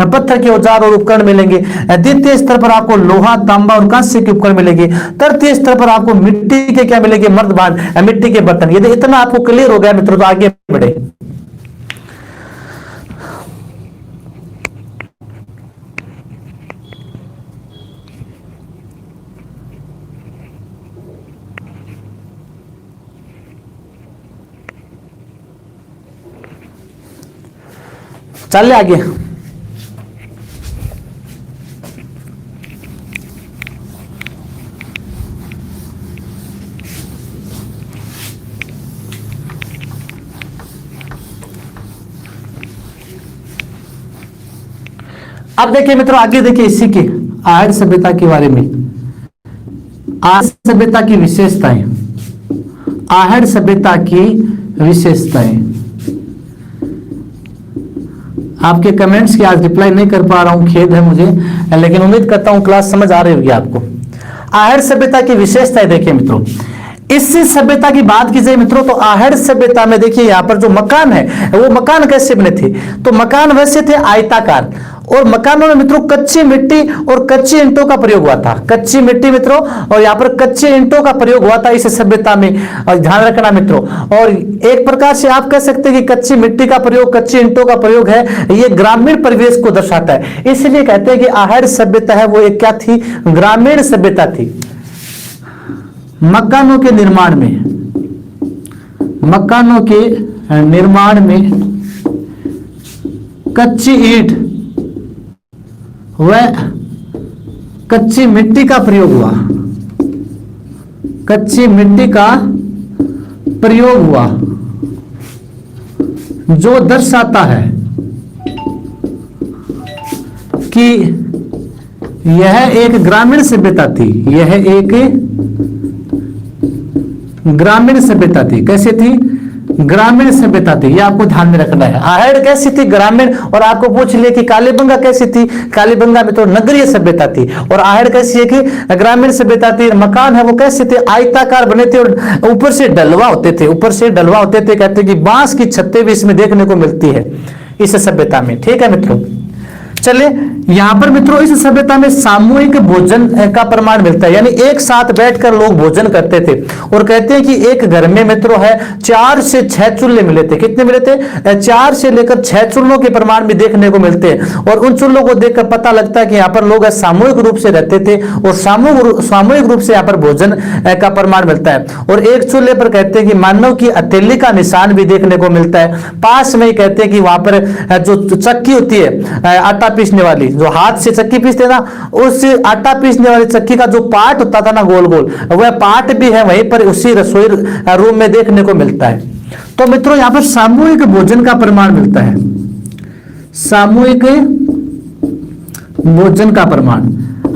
पत्थर के औजार और उपकरण मिलेंगे, द्वितीय स्तर पर आपको लोहा, तांबा और कांस्य के उपकरण मिलेंगे, तृतीय स्तर पर आपको मिट्टी के क्या मिलेंगे, मर्द भांड, मिट्टी के बर्तन। यदि इतना आपको क्लियर हो गया मित्रों तो आगे बढ़े। चलिए आगे। अब देखिए मित्रों आगे देखिए इसी के आहड़ सभ्यता के बारे में। आहड़ सभ्यता की विशेषताएं, आहड़ सभ्यता की विशेषताएं। आपके कमेंट्स की आज रिप्लाई नहीं कर पा रहा हूं, खेद है मुझे, लेकिन उम्मीद करता हूं क्लास समझ आ रही होगी आपको। आहड़ सभ्यता की विशेषताएं देखिए मित्रों, इस सभ्यता की बात की जाए मित्रों तो आहड़ सभ्यता में देखिए यहाँ पर जो मकान है वो मकान कैसे बने थे, तो मकान वैसे थे आयताकार, और मकानों में मित्रों कच्ची मिट्टी और कच्ची ईंटों का प्रयोग हुआ था, कच्ची मिट्टी मित्रों और यहाँ पर कच्चे ईंटों का प्रयोग हुआ था इस सभ्यता में, और ध्यान रखना मित्रों। और एक प्रकार से आप कह सकते हैं कि कच्ची मिट्टी का प्रयोग, कच्ची ईंटों का प्रयोग है, ये ग्रामीण परिवेश को दर्शाता है, इसलिए कहते हैं कि आहड़ सभ्यता है वो एक क्या थी, ग्रामीण सभ्यता थी। मकानों के निर्माण में कच्ची ईंट व कच्ची मिट्टी का प्रयोग हुआ, कच्ची मिट्टी का प्रयोग हुआ, जो दर्शाता है कि यह एक ग्रामीण सभ्यता थी, यह एक ग्रामीण सभ्यता थी। कैसे थी, ग्रामीण सभ्यता थी, ये आपको ध्यान में रखना है। आहड़ कैसी थी, ग्रामीण। और आपको पूछ लिया कि कालीबंगा कैसी थी, कालीबंगा में तो नगरीय सभ्यता थी, और आहड़ कैसी है कि ग्रामीण सभ्यता थी। मकान है वो कैसे थे, आयताकार बने थे और ऊपर से डलवा होते थे, ऊपर से डलवा होते थे, कहते हैं कि बांस की छत्तें भी इसमें देखने को मिलती है इस सभ्यता में। ठीक है मित्रों, चलिए यहां पर मित्रों इस सभ्यता में सामूहिक भोजन का प्रमाण मिलता है, यानी एक साथ बैठकर लोग भोजन करते थे। और कहते हैं कि एक घर में मित्रों है 4 से 6 चूल्हे मिले थे। कितने मिले थे, 4 से लेकर 6 चूल्हों के प्रमाण भी देखने को मिलते हैं। और उन चूल्हों को देखकर पता लगता है कि यहाँ पर लोग सामूहिक रूप से रहते थे और सामूहिक रूप से यहाँ पर भोजन का प्रमाण मिलता है। और एक चूल्हे पर कहते हैं कि मानव की हथेली का निशान भी देखने को मिलता है। पास में ही कहते हैं कि वहां पर जो चक्की होती है आटा पीसने वाली, जो हाथ से चक्की पीसते ना, उस आटा पीसने वाली चक्की का जो पार्ट होता था ना गोल गोल, वह पार्ट भी है वहीं पर उसी रसोई रूम में देखने को मिलता है। तो मित्रों यहां पर सामूहिक भोजन का प्रमाण मिलता है, सामूहिक भोजन का प्रमाण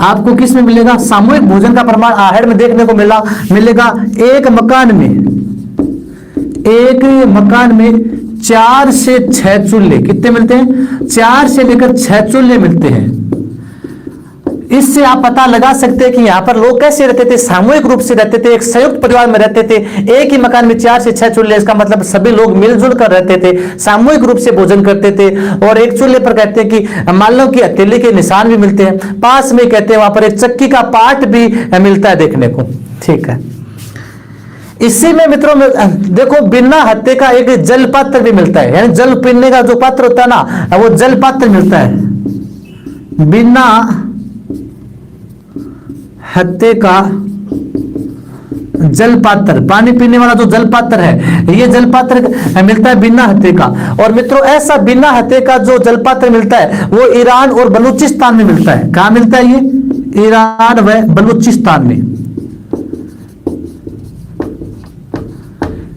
आपको किस में मिलेगा, सामूहिक भोजन का प्रमाण आहड़ में देखने को मिलेगा। एक मकान में 4 से 6 चूल्हे कितने मिलते हैं, 4 से लेकर 6 चूल्हे मिलते हैं। इससे आप पता लगा सकते हैं कि यहाँ पर लोग कैसे रहते थे, सामूहिक रूप से रहते थे, एक संयुक्त परिवार में रहते थे। एक ही मकान में 4 से 6 चूल्हे, इसका मतलब सभी लोग मिलजुल कर रहते थे, सामूहिक रूप से भोजन करते थे। और एक चूल्हे पर कहते हैं कि मानव की हथेली के निशान भी मिलते हैं। पास में कहते हैं वहां पर एक चक्की का पार्ट भी मिलता है देखने को। ठीक है, इसी में मित्रों में देखो बिना हत्थे का एक जल पात्र भी मिलता है, यानी जल पीने का जो पात्र होता है ना, वो जल पात्र मिलता है। बिना हत्थे का जल पात्र, पानी पीने वाला जो जल पात्र है, ये जल पात्र मिलता है बिना हत्थे का। और मित्रों ऐसा बिना हत्थे का जो जल पात्र मिलता है वो ईरान और बलूचिस्तान में मिलता है। कहां मिलता है ये, ईरान व बलूचिस्तान में।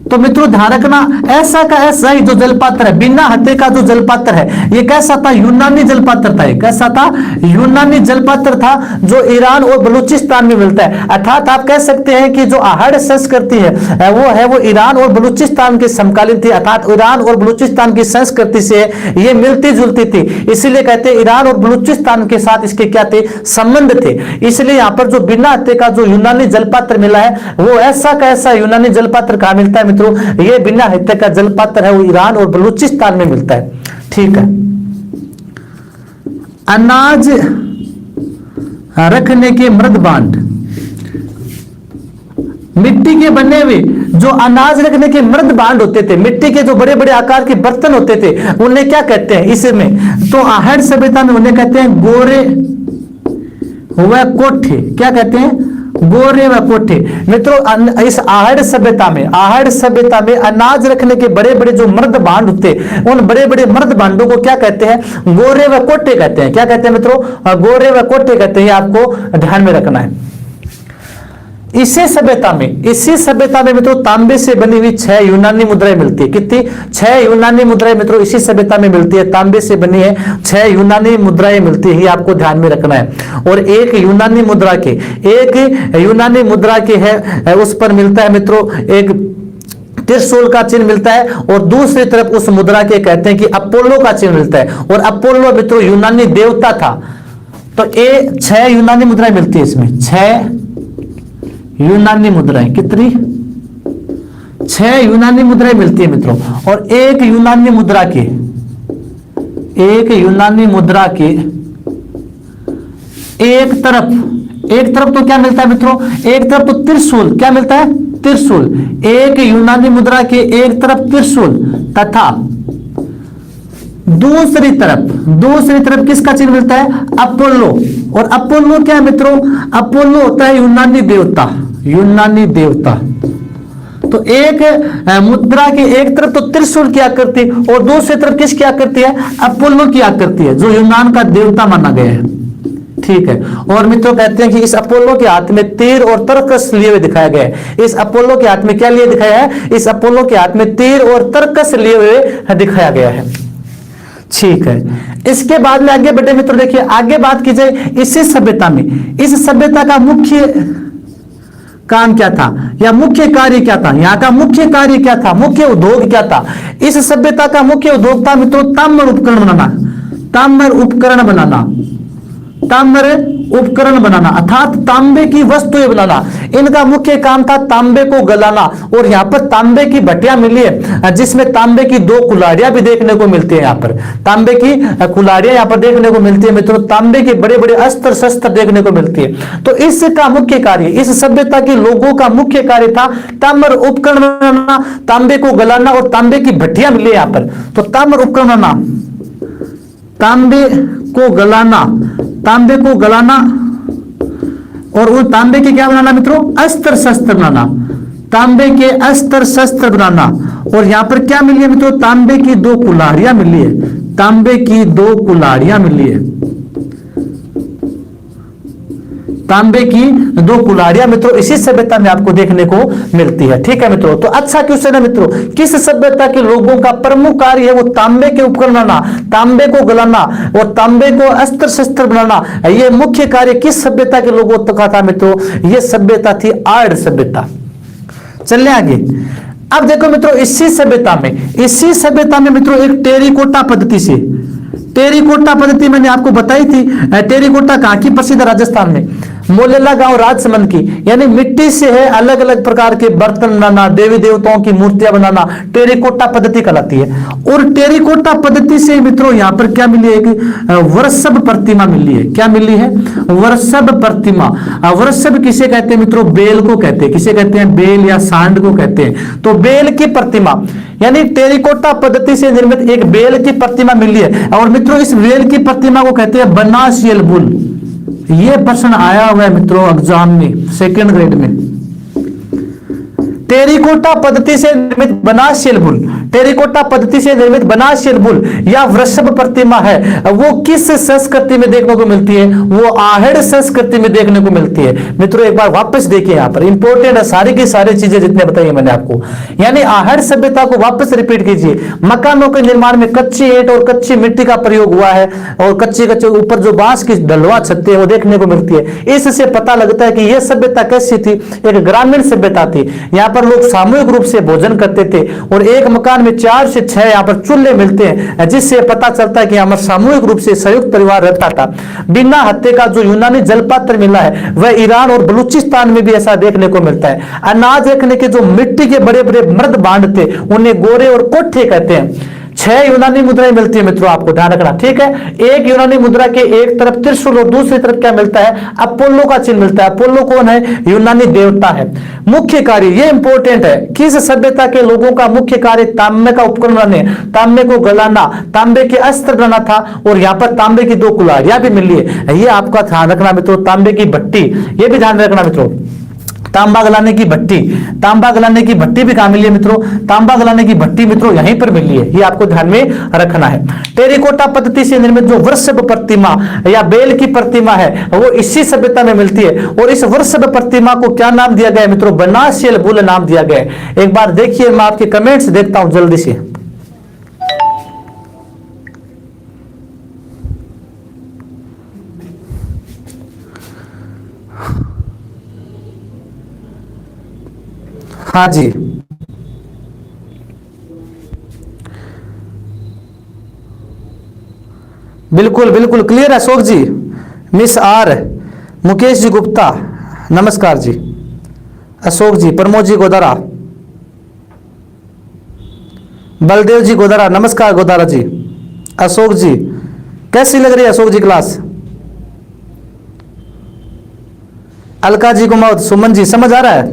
तो मित्रों ध्यान रखना, ऐसा का ऐसा ही जो जलपात्र है, बिना हत्थे का जो जलपात्र है, ये कैसा था, यूनानी जलपात्र था। कैसा था, यूनानी जलपात्र था, जो ईरान और बलूचिस्तान में मिलता है। अर्थात आप कह सकते हैं कि जो आहड़ संस्कृति है वो ईरान और बलूचिस्तान के समकालीन थी, अर्थात ईरान और बलूचिस्तान की संस्कृति से ये मिलती जुलती थी। इसीलिए कहते हैं ईरान और बलूचिस्तान के साथ इसके क्या थे, संबंध थे। इसलिए यहाँ पर जो बिना हत्थे का जो यूनानी जलपात्र मिला है, वो ऐसा का ऐसा यूनानी जलपात्र कहाँ मिलता है, ये बिना हत्थे का जलपात्र है वो ईरान और बलूचिस्तान में मिलता है। ठीक है, अनाज रखने के मृद भांड, मिट्टी के बने हुए जो अनाज रखने के मृद भांड होते थे, मिट्टी के जो बड़े बड़े आकार के बर्तन होते थे, उन्हें क्या कहते हैं इसमें, तो आहड़ सभ्यता में उन्हें कहते हैं गोरे व कोठे। क्या कहते हैं, गोरे व कोठे। मित्रों इस आहड़ सभ्यता में अनाज रखने के बड़े बड़े जो मर्द भांड होते, उन बड़े बड़े मर्द भांडों को क्या कहते हैं, गोरे व कोठे कहते हैं। क्या कहते हैं मित्रों, गोरे व कोठे कहते हैं। ये आपको ध्यान में रखना है। इसी सभ्यता में मित्रों तांबे से बनी हुई 6 यूनानी मुद्राएं मिलती है। कितनी, 6 यूनानी मुद्राएं मित्रों इसी सभ्यता में मिलती है। तांबे से बनी है 6 यूनानी मुद्राएं मिलती है, ये आपको ध्यान में रखना है। और एक यूनानी मुद्रा के है उस पर मिलता है मित्रों एक त्रिशूल का चिन्ह मिलता है, और दूसरी तरफ उस मुद्रा के कहते हैं कि अपोलो का चिन्ह मिलता है। और अपोलो मित्रों यूनानी देवता था। तो ये 6 यूनानी मुद्राएं मिलती है इसमें, 6 यूनानी मुद्राएं। कितनी? 6 यूनानी मुद्राएं मिलती है मित्रों। और एक यूनानी मुद्रा के एक तरफ तो क्या मिलता है मित्रों? एक तरफ तो त्रिशूल, क्या मिलता है? त्रिशूल। एक यूनानी मुद्रा के एक तरफ त्रिशूल तथा दूसरी तरफ किसका चिन्ह मिलता है? अपोलो। और अपोलो क्या है मित्रों? अपोलो होता है यूनानी देवता। तो एक मुद्रा की एक तरफ तो त्रिशूल की आकृति और दूसरी तरफ किसकी आकृति है? अपोलो की आकृति है, जो यूनान का देवता माना गया है। ठीक है। और मित्रों कहते हैं कि इस अपोलो के हाथ में तीर और तरकस लिए हुए दिखाया गया है। इस अपोलो के हाथ में क्या लिए दिखाया है? इस अपोलो के हाथ में तीर और तरकस लिए हुए दिखाया गया है। ठीक है। इसके बाद में आगे बढ़े मित्रों, देखिए आगे बात की जाए इसी सभ्यता में, इस सभ्यता का मुख्य काम क्या था या मुख्य कार्य क्या था? यहाँ का मुख्य कार्य क्या था? मुख्य उद्योग क्या था? इस सभ्यता का मुख्य उद्योग था मित्रों ताम्र उपकरण बनाना अर्थात तांबे की वस्तुएं बनाना। इनका मुख्य काम था तांबे को गलाना। और यहाँ पर तांबे की भट्टियां मिली है, जिसमें तांबे की 2 कुल्हाड़ियां भी देखने को मिलती है। यहाँ पर तांबे की कुल्हाड़ियां यहाँ पर देखने को मिलती है मित्रों। तांबे के बड़े बड़े अस्त्र शस्त्र देखने को मिलती है। तो इसका मुख्य कार्य, इस सभ्यता के लोगों का मुख्य कार्य था ताम्र उपकरण बनाना, तांबे को गलाना और तांबे की भट्टियां मिली यहाँ पर। तो ताम्र उपकरण बनाना, तांबे को गलाना और उन तांबे के क्या बनाना मित्रों? अस्त्र शस्त्र बनाना, तांबे के अस्त्र शस्त्र बनाना। और यहां पर क्या मिली है मित्रों? तांबे की 2 कुल्हाड़ियां मिली है, मित्रों इसी सभ्यता में आपको देखने को मिलती है। ठीक है मित्रों। तो अच्छा क्वेश्चन है मित्रों, किस सभ्यता के लोगों का प्रमुख कार्य है वो तांबे के उपकरण बनाना, तांबे को गलाना और तांबे को अस्त्र शस्त्र बनाना? ये मुख्य कार्य किस सभ्यता के लोगों का था मित्रों? ये सभ्यता थी आर्य सभ्यता। चलिए आगे। अब देखो मित्रों इसी सभ्यता में मित्रों एक टेरिकोटा पद्धति मैंने आपको बताई थी। टेरिकोटा कहाँ की प्रसिद्ध? राजस्थान में मोलेला गांव राजसमंद की। यानी मिट्टी से है अलग अलग प्रकार के बर्तन बनाना, देवी देवताओं की मूर्तियां बनाना, टेरिकोटा पद्धति कहलाती है। और टेरिकोटा पद्धति से मित्रों यहाँ पर क्या मिली है? वर्षभ प्रतिमा मिली है। क्या मिली है? वर्षभ प्रतिमा। वर्षभ किसे कहते हैं मित्रों? बेल को कहते हैं। किसे कहते हैं? बेल या सांड को कहते हैं। तो बेल की प्रतिमा यानी टेरिकोटा पद्धति से निर्मित एक बेल की प्रतिमा मिली है। और मित्रों इस बेल की प्रतिमा को कहते हैं बनासियल बुल। ये प्रश्न आया हुआ है मित्रों एग्जाम में, 2nd ग्रेड में। टेरिकोटा पद्धति से निर्मित बनासियल बुल या वृषभ प्रतिमा है, वो किस संस्कृति में देखने को मिलती है? वो आहड़ संस्कृति में देखने को मिलती है। मित्रों एक बार वापस देखिए, यहाँ पर इंपॉर्टेंट है सारी की सारी चीजें जितने बताइए मैंने आपको। यानी आहड़ सभ्यता को वापस रिपीट कीजिए। मकानों के निर्माण में कच्ची ईंट और कच्ची मिट्टी का प्रयोग हुआ है और कच्चे ऊपर जो बांस की ढलवा छत है वो देखने को मिलती है। इससे पता लगता है कि यह सभ्यता कैसी थी? एक ग्रामीण सभ्यता थी। यहाँ पर लोग सामूहिक रूप से भोजन करते थे और एक मकान में 4 से 6 यहाँ पर चूल्हे मिलते हैं, जिससे पता चलता है कि यहाँ पर सामूहिक रूप से संयुक्त परिवार रहता था। बिना हत्थे का जो यूनानी जलपात्र मिला है वह ईरान और बलूचिस्तान में भी ऐसा देखने को मिलता है। अनाज रखने के जो मिट्टी के बड़े बड़े मर्द बांध थे उन्हें गोरे और कोठे कहते हैं। 6 यूनानी मुद्राएं मिलती है मित्रों, आपको ध्यान रखना। ठीक है। एक यूनानी मुद्रा के एक तरफ त्रिशूल और दूसरी तरफ क्या मिलता है? अपोलो का चिन्ह मिलता है। अपोलो कौन है? यूनानी देवता है। मुख्य कार्य ये इंपॉर्टेंट है, किस सभ्यता के लोगों का मुख्य कार्य तांबे का उपकरण बनाने, तांबे को गलाना, तांबे के अस्त्र बनाना था। और यहाँ पर तांबे की 2 कुल्हाड़ियां भी मिली है। ये आपका ध्यान रखना मित्रों। तांबे की भट्टी, ये भी ध्यान रखना मित्रों। तांबा गलाने की भट्टी भी कहां मिली है मित्रों? तांबा गलाने की भट्टी मित्रों यहीं पर मिली है। ये आपको ध्यान में रखना है। टेरिकोटा पद्धति से निर्मित जो वृषभ प्रतिमा या बेल की प्रतिमा है वो इसी सभ्यता में मिलती है। और इस वृषभ प्रतिमा को क्या नाम दिया गया है मित्रों? बनासियल बुल नाम दिया गया है। एक बार देखिए, मैं आपके कमेंट्स देखता हूं जल्दी से। हाँ जी, बिल्कुल बिल्कुल क्लियर है अशोक जी। मिस आर, मुकेश जी गुप्ता नमस्कार जी, अशोक जी, प्रमोद जी गोदारा, बलदेव जी गोदारा नमस्कार गोदारा जी, अशोक जी कैसी लग रही है अशोक जी क्लास? अलका जी कुमार, सुमन जी समझ आ रहा है?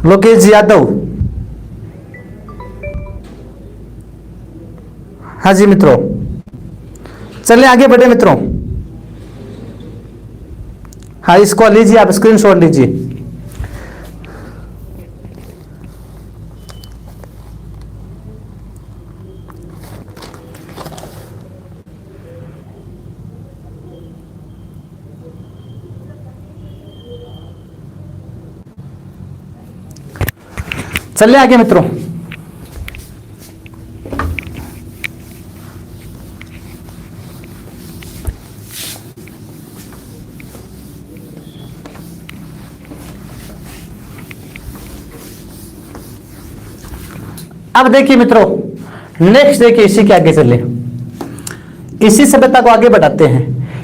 लोकेश जी यादव, हाँ जी मित्रों, चलिए आगे बढ़े मित्रों। हाँ इसको लीजिए आप, स्क्रीनशॉट लीजिए। चलिए आगे मित्रों। अब देखिए मित्रों, नेक्स्ट देखिए इसी के आगे चले, इसी सभ्यता को आगे बढ़ाते हैं।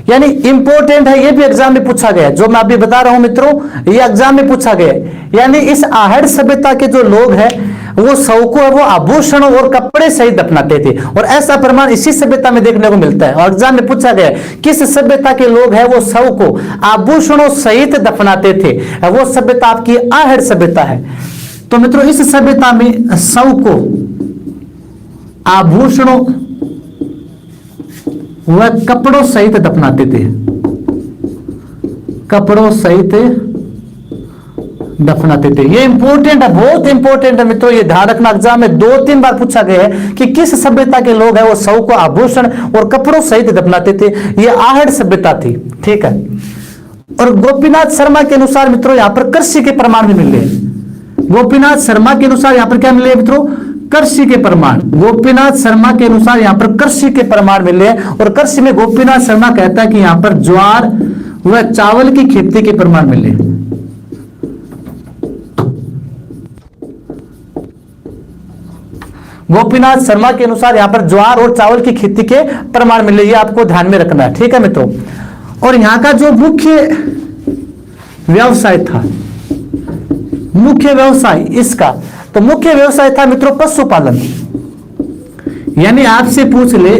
यानी इंपॉर्टेंट है, ये भी एग्जाम में पूछा गया, जो मैं अभी बता रहा हूं मित्रों, ये एग्जाम में पूछा गया। यानी इस आहड़ सभ्यता के जो लोग हैं वो शव को वो आभूषणों और कपड़े सहित दफनाते थे, और ऐसा प्रमाण इसी सभ्यता में देखने को मिलता है। और एग्जाम में पूछा गया किस सभ्यता के लोग हैं वो शव को आभूषणों सहित दफनाते थे, वो सभ्यता आपकी आहड़ सभ्यता है। तो मित्रों इस सभ्यता में शव को आभूषणों व कपड़ों सहित दफनाते थे, कपड़ों सहित दफनाते थे। ये इंपॉर्टेंट है, बहुत इंपॉर्टेंट है मित्रों, ये ध्यान रखना। एग्जाम में 2-3 बार पूछा गया है कि किस सभ्यता के लोग हैं वो शव को आभूषण और कपड़ों सहित दफनाते थे। ये आहड़ सभ्यता थी, ठीक है। और गोपीनाथ शर्मा के अनुसार मित्रों यहां पर कृषि के प्रमाण भी मिले। गोपीनाथ शर्मा के अनुसार यहां पर क्या मिले मित्रों? कृषि के प्रमाण। गोपीनाथ शर्मा के अनुसार यहां पर कृषि के प्रमाण मिले, और कृषि में गोपीनाथ शर्मा कहता है कि यहां पर ज्वार व चावल की खेती के प्रमाण मिले। गोपीनाथ शर्मा के अनुसार यहां पर ज्वार और चावल की खेती के प्रमाण मिले, ये आपको ध्यान में रखना है, ठीक है मित्रों। और यहां का जो मुख्य व्यवसाय था, मुख्य व्यवसाय इसका, तो मुख्य व्यवसाय था मित्रों पशुपालन। यानी आपसे पूछ ले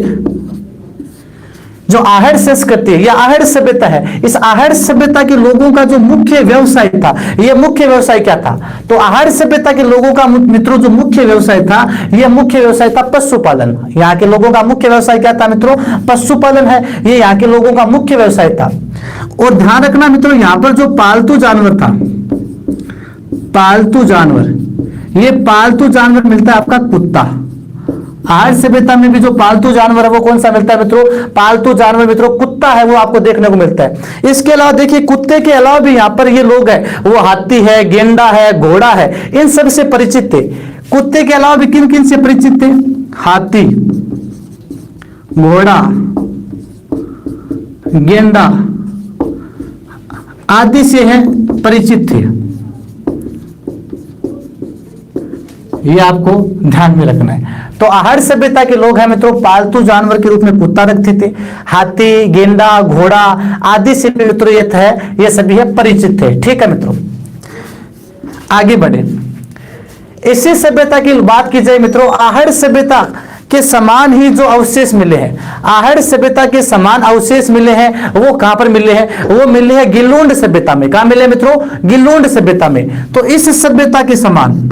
जो आहड़ संस्कृति है या आहड़ सभ्यता है, इस आहड़ सभ्यता के लोगों का जो मुख्य व्यवसाय था, यह मुख्य व्यवसाय क्या था? तो आहड़ सभ्यता के लोगों का मित्रों जो मुख्य व्यवसाय था, यह मुख्य व्यवसाय था पशुपालन। यहाँ के लोगों का मुख्य व्यवसाय क्या था मित्रों? पशुपालन है, ये यहाँ के लोगों का मुख्य व्यवसाय था। और ध्यान रखना मित्रों, यहाँ पर जो पालतू जानवर था, पालतू जानवर, ये पालतू जानवर मिलता है आपका कुत्ता। आहड़ सभ्यता में भी जो पालतू जानवर है वो कौन सा मिलता है मित्रों? पालतू जानवर मित्रों कुत्ता है, वो आपको देखने को मिलता है। इसके अलावा देखिए कुत्ते के अलावा भी यहाँ पर ये लोग हैं, वो हाथी है, गेंडा है, घोड़ा है, इन सब से परिचित थे। कुत्ते के अलावा भी किन किन से परिचित थे? हाथी, घोड़ा, गेंडा आदि से है परिचित थे। ये आपको ध्यान में रखना है। तो आहड़ सभ्यता के लोग हैं मित्रों पालतू जानवर के रूप में कुत्ता रखते थे, हाथी, गेंडा, घोड़ा आदि से मित्रों ये थे, ये सभी है परिचित थे, ठीक है मित्रों। आगे बढ़े, इसी सभ्यता की बात की जाए मित्रों, आहड़ सभ्यता के समान ही जो अवशेष मिले हैं, आहड़ सभ्यता के समान अवशेष मिले हैं, वो कहां पर मिले हैं? वो मिले हैं गिलुंड सभ्यता में। कहां मिले मित्रों? गिलुंड सभ्यता में। तो इस सभ्यता के समान,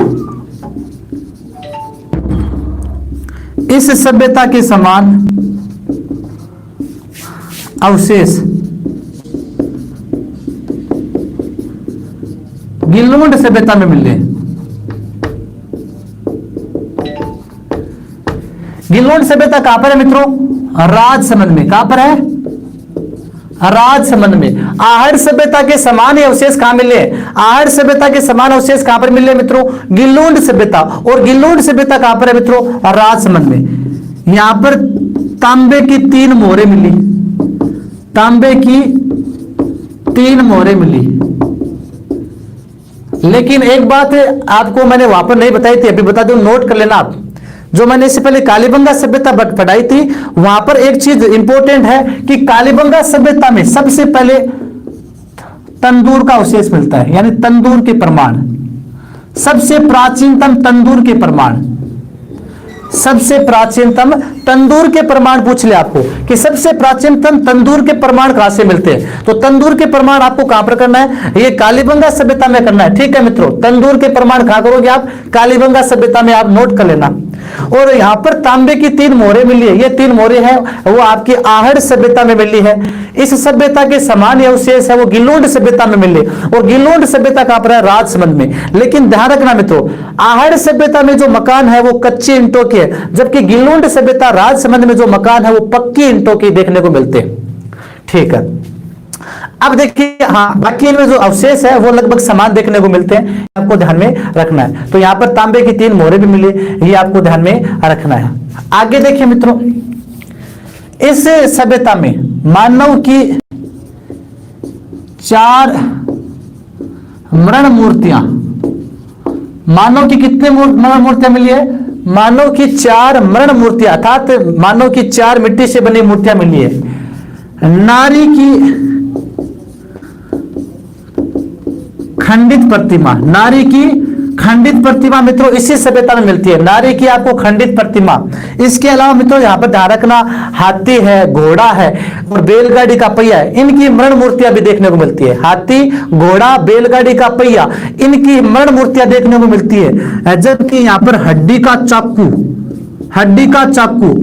इस सभ्यता के समान अवशेष गिलुंड सभ्यता में मिले। गिलुंड सभ्यता कहां पर है मित्रों? राजसमंद में। कहां पर है? राजसमंद में। आहड़ सभ्यता के समान ही अवशेष कहां मिले? आहड़ सभ्यता के समान अवशेष कहां पर मिले मित्रों? गिलुंड सभ्यता। और गिलुंड सभ्यता कहां पर है मित्रों? राजसमंद में। यहां पर तांबे की 3 मोहरें मिली, तांबे की 3 मोहरें मिली। लेकिन एक बात आपको मैंने वहां पर नहीं बताई थी, अभी बता दूं, नोट कर लेना आप। जो मैंने इससे पहले कालीबंगा सभ्यता पढ़ाई थी, वहां पर एक चीज इंपॉर्टेंट है कि कालीबंगा सभ्यता में सबसे पहले तंदूर का अवशेष मिलता है, यानी तंदूर के प्रमाण, सबसे प्राचीनतम तंदूर के प्रमाण, सबसे प्राचीनतम तंदूर के प्रमाण पूछ ले आपको कि सबसे प्राचीनतम तंदूर के प्रमाण कहां से मिलते हैं, तो तंदूर के प्रमाण आपको कहां पर करना है, ये कालीबंगा सभ्यता में करना है। ठीक है मित्रों, तंदूर के प्रमाण कहां करोगे आप, कालीबंगा सभ्यता में, आप नोट कर लेना। और यहां पर तांबे की 3 मोहरें मिली है, ये 3 मोहरें हैं वो आपकी आहड़ सभ्यता में मिली है। इस सभ्यता के समान अवशेष है वो गिलोंड सभ्यता में मिले, और गिलोंड सभ्यता कहां पर है, राजसमंद में। लेकिन ध्यान रखना मित्रों, आहड़ सभ्यता में जो मकान है वो कच्चे ईंटों के, जबकि गिलोंड सभ्यता राजसमंद में जो मकान है वो पक्की ईंटों के देखने को मिलते हैं। ठीक है, अब देखिए, हाँ बाकी इनमें जो अवशेष है वो लगभग समान देखने को मिलते हैं, आपको ध्यान में रखना है। तो यहां पर तांबे की 3 मोहरें भी मिली, ये आपको ध्यान में रखना है। आगे देखिए मित्रों, इस सभ्यता में मानव की 4 मरण मूर्तियां, मानव की कितने मरण मूर्तियां मिली है, मानव की 4 मरण मूर्तियां, अर्थात मानव की 4 मिट्टी से बनी मूर्तियां मिली है। नारी की खंडित प्रतिमा, नारी की खंडित प्रतिमा मित्रों इसी सभ्यता में मिलती है, नारी की आपको खंडित प्रतिमा। इसके अलावा मित्रों यहां पर ध्यान रखना, हाथी है, घोड़ा है और बैलगाड़ी का पहिया है, इनकी मरण मूर्तियां भी देखने को मिलती है। हाथी, घोड़ा, बैलगाड़ी का पहिया, इनकी मरण मूर्तियां देखने को मिलती है। जबकि यहां पर हड्डी का चाकू, हड्डी का चाकू,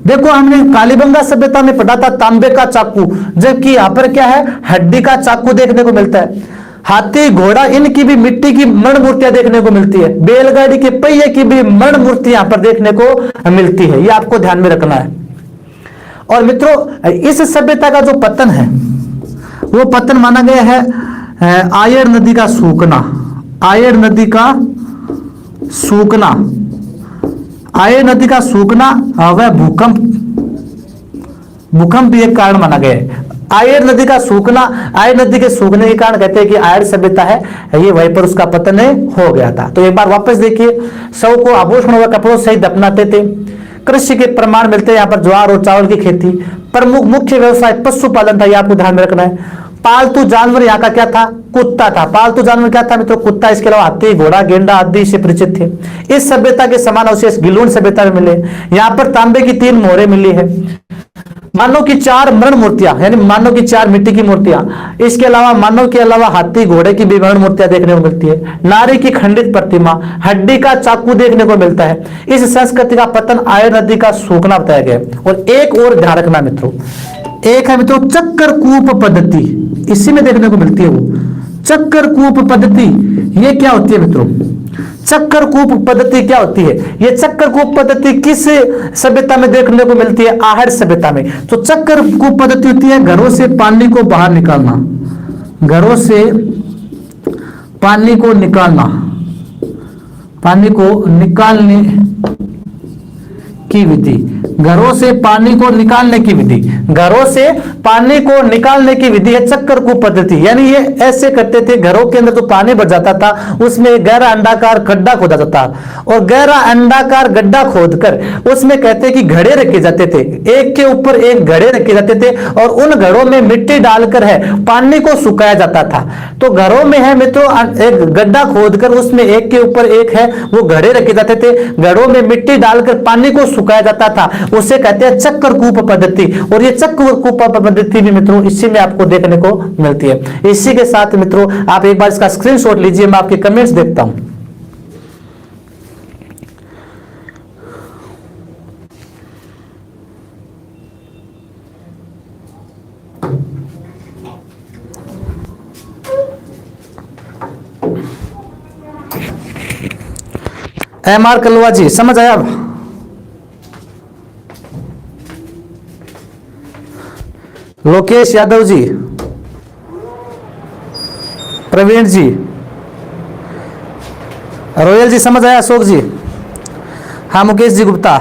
देखो हमने कालीबंगा सभ्यता में पढ़ा था तांबे का चाकू, जबकि यहां पर क्या है, हड्डी का चाकू देखने को मिलता है। हाथी, घोड़ा, इनकी भी मिट्टी की मरण मूर्तियां देखने को मिलती है। बैलगाड़ी के पहिए की भी मरण मूर्ति यहां पर देखने को मिलती है, ये आपको ध्यान में रखना है। और मित्रों इस सभ्यता का जो पतन है वो पतन माना गया है आयर नदी का सूखना, आयर नदी का सूखना, आयर नदी का सूखना वह भूकंप, भूकंप भी एक कारण माना गया है। आयर नदी का सूखना, आयर नदी के सूखने के कारण कहते हैं कि आयर सभ्यता है ये वहीं पर उसका पतन हो गया था। तो एक बार वापस देखिए, शव को आभूषण व कपड़ों से ही दफनाते थे। कृषि के प्रमाण मिलते हैं यहाँ पर ज्वार और चावल की खेती, प्रमुख मुख्य व्यवसाय पशुपालन था, ये आपको ध्यान में रखना है। पालतू जानवर यहाँ का क्या था, कुत्ता था। पालतू जानवर क्या था मित्रों, कुत्ता। इसके अलावा हाथी, घोड़ा, गेंडा आदि से परिचित थे। इस सभ्यता के समान अवशेष गिलोंड सभ्यता में मिले। यहाँ पर तांबे की 3 मोहरें मिली है। मानव की 4 मरण मूर्तियां, यानी मानव की 4 मिट्टी की मूर्तियां। इसके अलावा मानव के अलावा हाथी, घोड़े की भी मरण मूर्तियां देखने को मिलती है। नारी की खंडित प्रतिमा, हड्डी का चाकू देखने को मिलता है। इस संस्कृति का पतन आयर नदी का सूखना बताया गया। और एक और ध्यान रखना मित्रों, एक है मित्रों चक्रकूप पद्धति, इसी में देखने को मिलती है वो चक्रकूप पद्धति। ये क्या होती है मित्रों, चक्रकूप पद्धति क्या होती है, ये चक्रकूप पद्धति किस सभ्यता में देखने को मिलती है, आहड़ सभ्यता में। तो चक्रकूप पद्धति होती है घरों से पानी को बाहर निकालना, घरों से पानी को निकालना, पानी को निकालने की विधि, घरों से पानी को निकालने की विधि, घरों से पानी को निकालने की विधि है चक्रकूप पद्धति। यानी ये ऐसे करते थे, घरों के अंदर जो पानी भर जाता था उसमें गहरा अंडाकार गड्ढा खोदा जाता, और गहरा अंडाकार गड्ढा खोदकर उसमें कहते कि घड़े रखे जाते थे, एक के ऊपर एक घड़े रखे जाते थे, और उन घड़ों में मिट्टी डालकर है पानी को सुखाया जाता था। तो घरों में है मित्रों एक गड्ढा खोदकर उसमें एक के ऊपर एक है वो घड़े रखे जाते थे, घड़ों में मिट्टी डालकर पानी को सुखाया जाता था, उसे कहते हैं चक्रकूप पद्धति। और ये चक्रकूप पद्धति भी मित्रों इसी में आपको देखने को मिलती है। इसी के साथ मित्रों आप एक बार इसका स्क्रीनशॉट लीजिए, मैं आपके कमेंट्स देखता हूं। MR कलवा जी समझ आया? लोकेश यादव जी, प्रवीण जी, रोयल जी समझ आया? अशोक जी, हाँ मुकेश जी गुप्ता,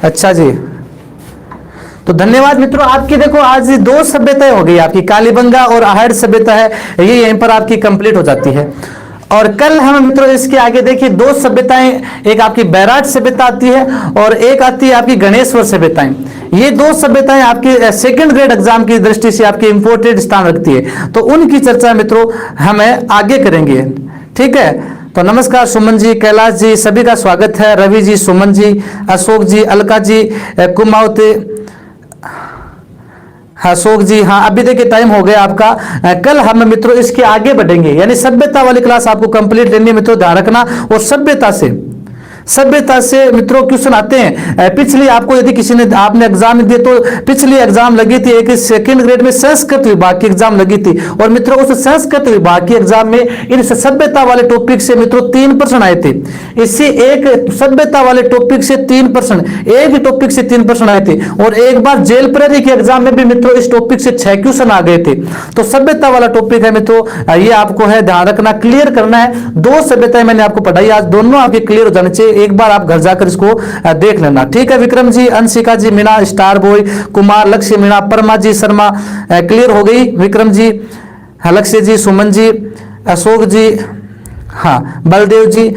अच्छा जी। तो धन्यवाद मित्रों, आपकी देखो आज 2 सभ्यताएं हो गई आपकी, कालीबंगा और आहड़ सभ्यता है ये यहीं पर आपकी कंप्लीट हो जाती है। और कल हम मित्रों इसके आगे देखिए दो सभ्यताएं, एक आपकी बैराट सभ्यता आती है और एक आती है आपकी गणेश्वर सभ्यताएं। ये दो सभ्यताएं आपके सेकंड ग्रेड एग्जाम की दृष्टि से आपकी इंपोर्टेड स्थान रखती है, तो उनकी चर्चा मित्रों हमें आगे करेंगे। ठीक है, तो नमस्कार सुमन जी, कैलाश जी, सभी का स्वागत है। रवि जी, सुमन जी, अशोक जी, अलका जी, कुमावते, अशोक जी, हाँ अभी देखिए टाइम हो गया आपका। कल हम मित्रों इसके आगे बढ़ेंगे, यानी सभ्यता वाली क्लास आपको कंप्लीट लेनी है मित्रों, ध्यान रखना। और सभ्यता से मित्रों क्वेश्चन आते हैं। पिछली आपको यदि किसी ने आपने एग्जाम दिए तो पिछली एग्जाम लगी थी, एक सेकंड ग्रेड में संस्कृत विभाग की एग्जाम लगी थी, और मित्रों उस संस्कृत विभाग की एग्जाम में इन सभ्यता वाले टॉपिक से मित्रों 3% आए थे। इससे एक सभ्यता वाले टॉपिक से 3%, एक टॉपिक से 3% आए थे। और एक बार जेल प्रेरी की एग्जाम में भी मित्रों इस टॉपिक से 6 क्वेश्चन आ गए थे। तो सभ्यता वाला टॉपिक है मित्रों, ये आपको है ध्यान रखना, क्लियर करना है। दो सभ्यताएं मैंने आपको पढ़ाई, आज दोनों आपके क्लियर हो जाने चाहिए। एक बार आप घर जाकर इसको देख लेना। ठीक है, विक्रम जी, अंशिका जी, मीना, स्टार बॉय, कुमार, लक्ष्य, मीना, परमा जी, शर्मा, क्लियर हो गई। विक्रम जी, लक्ष्य जी, सुमन जी, अशोक जी, हाँ बलदेव जी।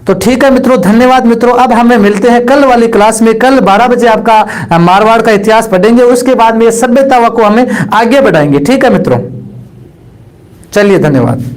तो ठीक है मित्रों, धन्यवाद मित्रों। अब हमें मिलते हैं कल वाली क्लास में। कल 12 बजे आपका मारवाड़ का इतिहास पढ़ेंगे, उसके बाद में सभ्यता को हमें आगे बढ़ाएंगे। ठीक है मित्रों, चलिए धन्यवाद।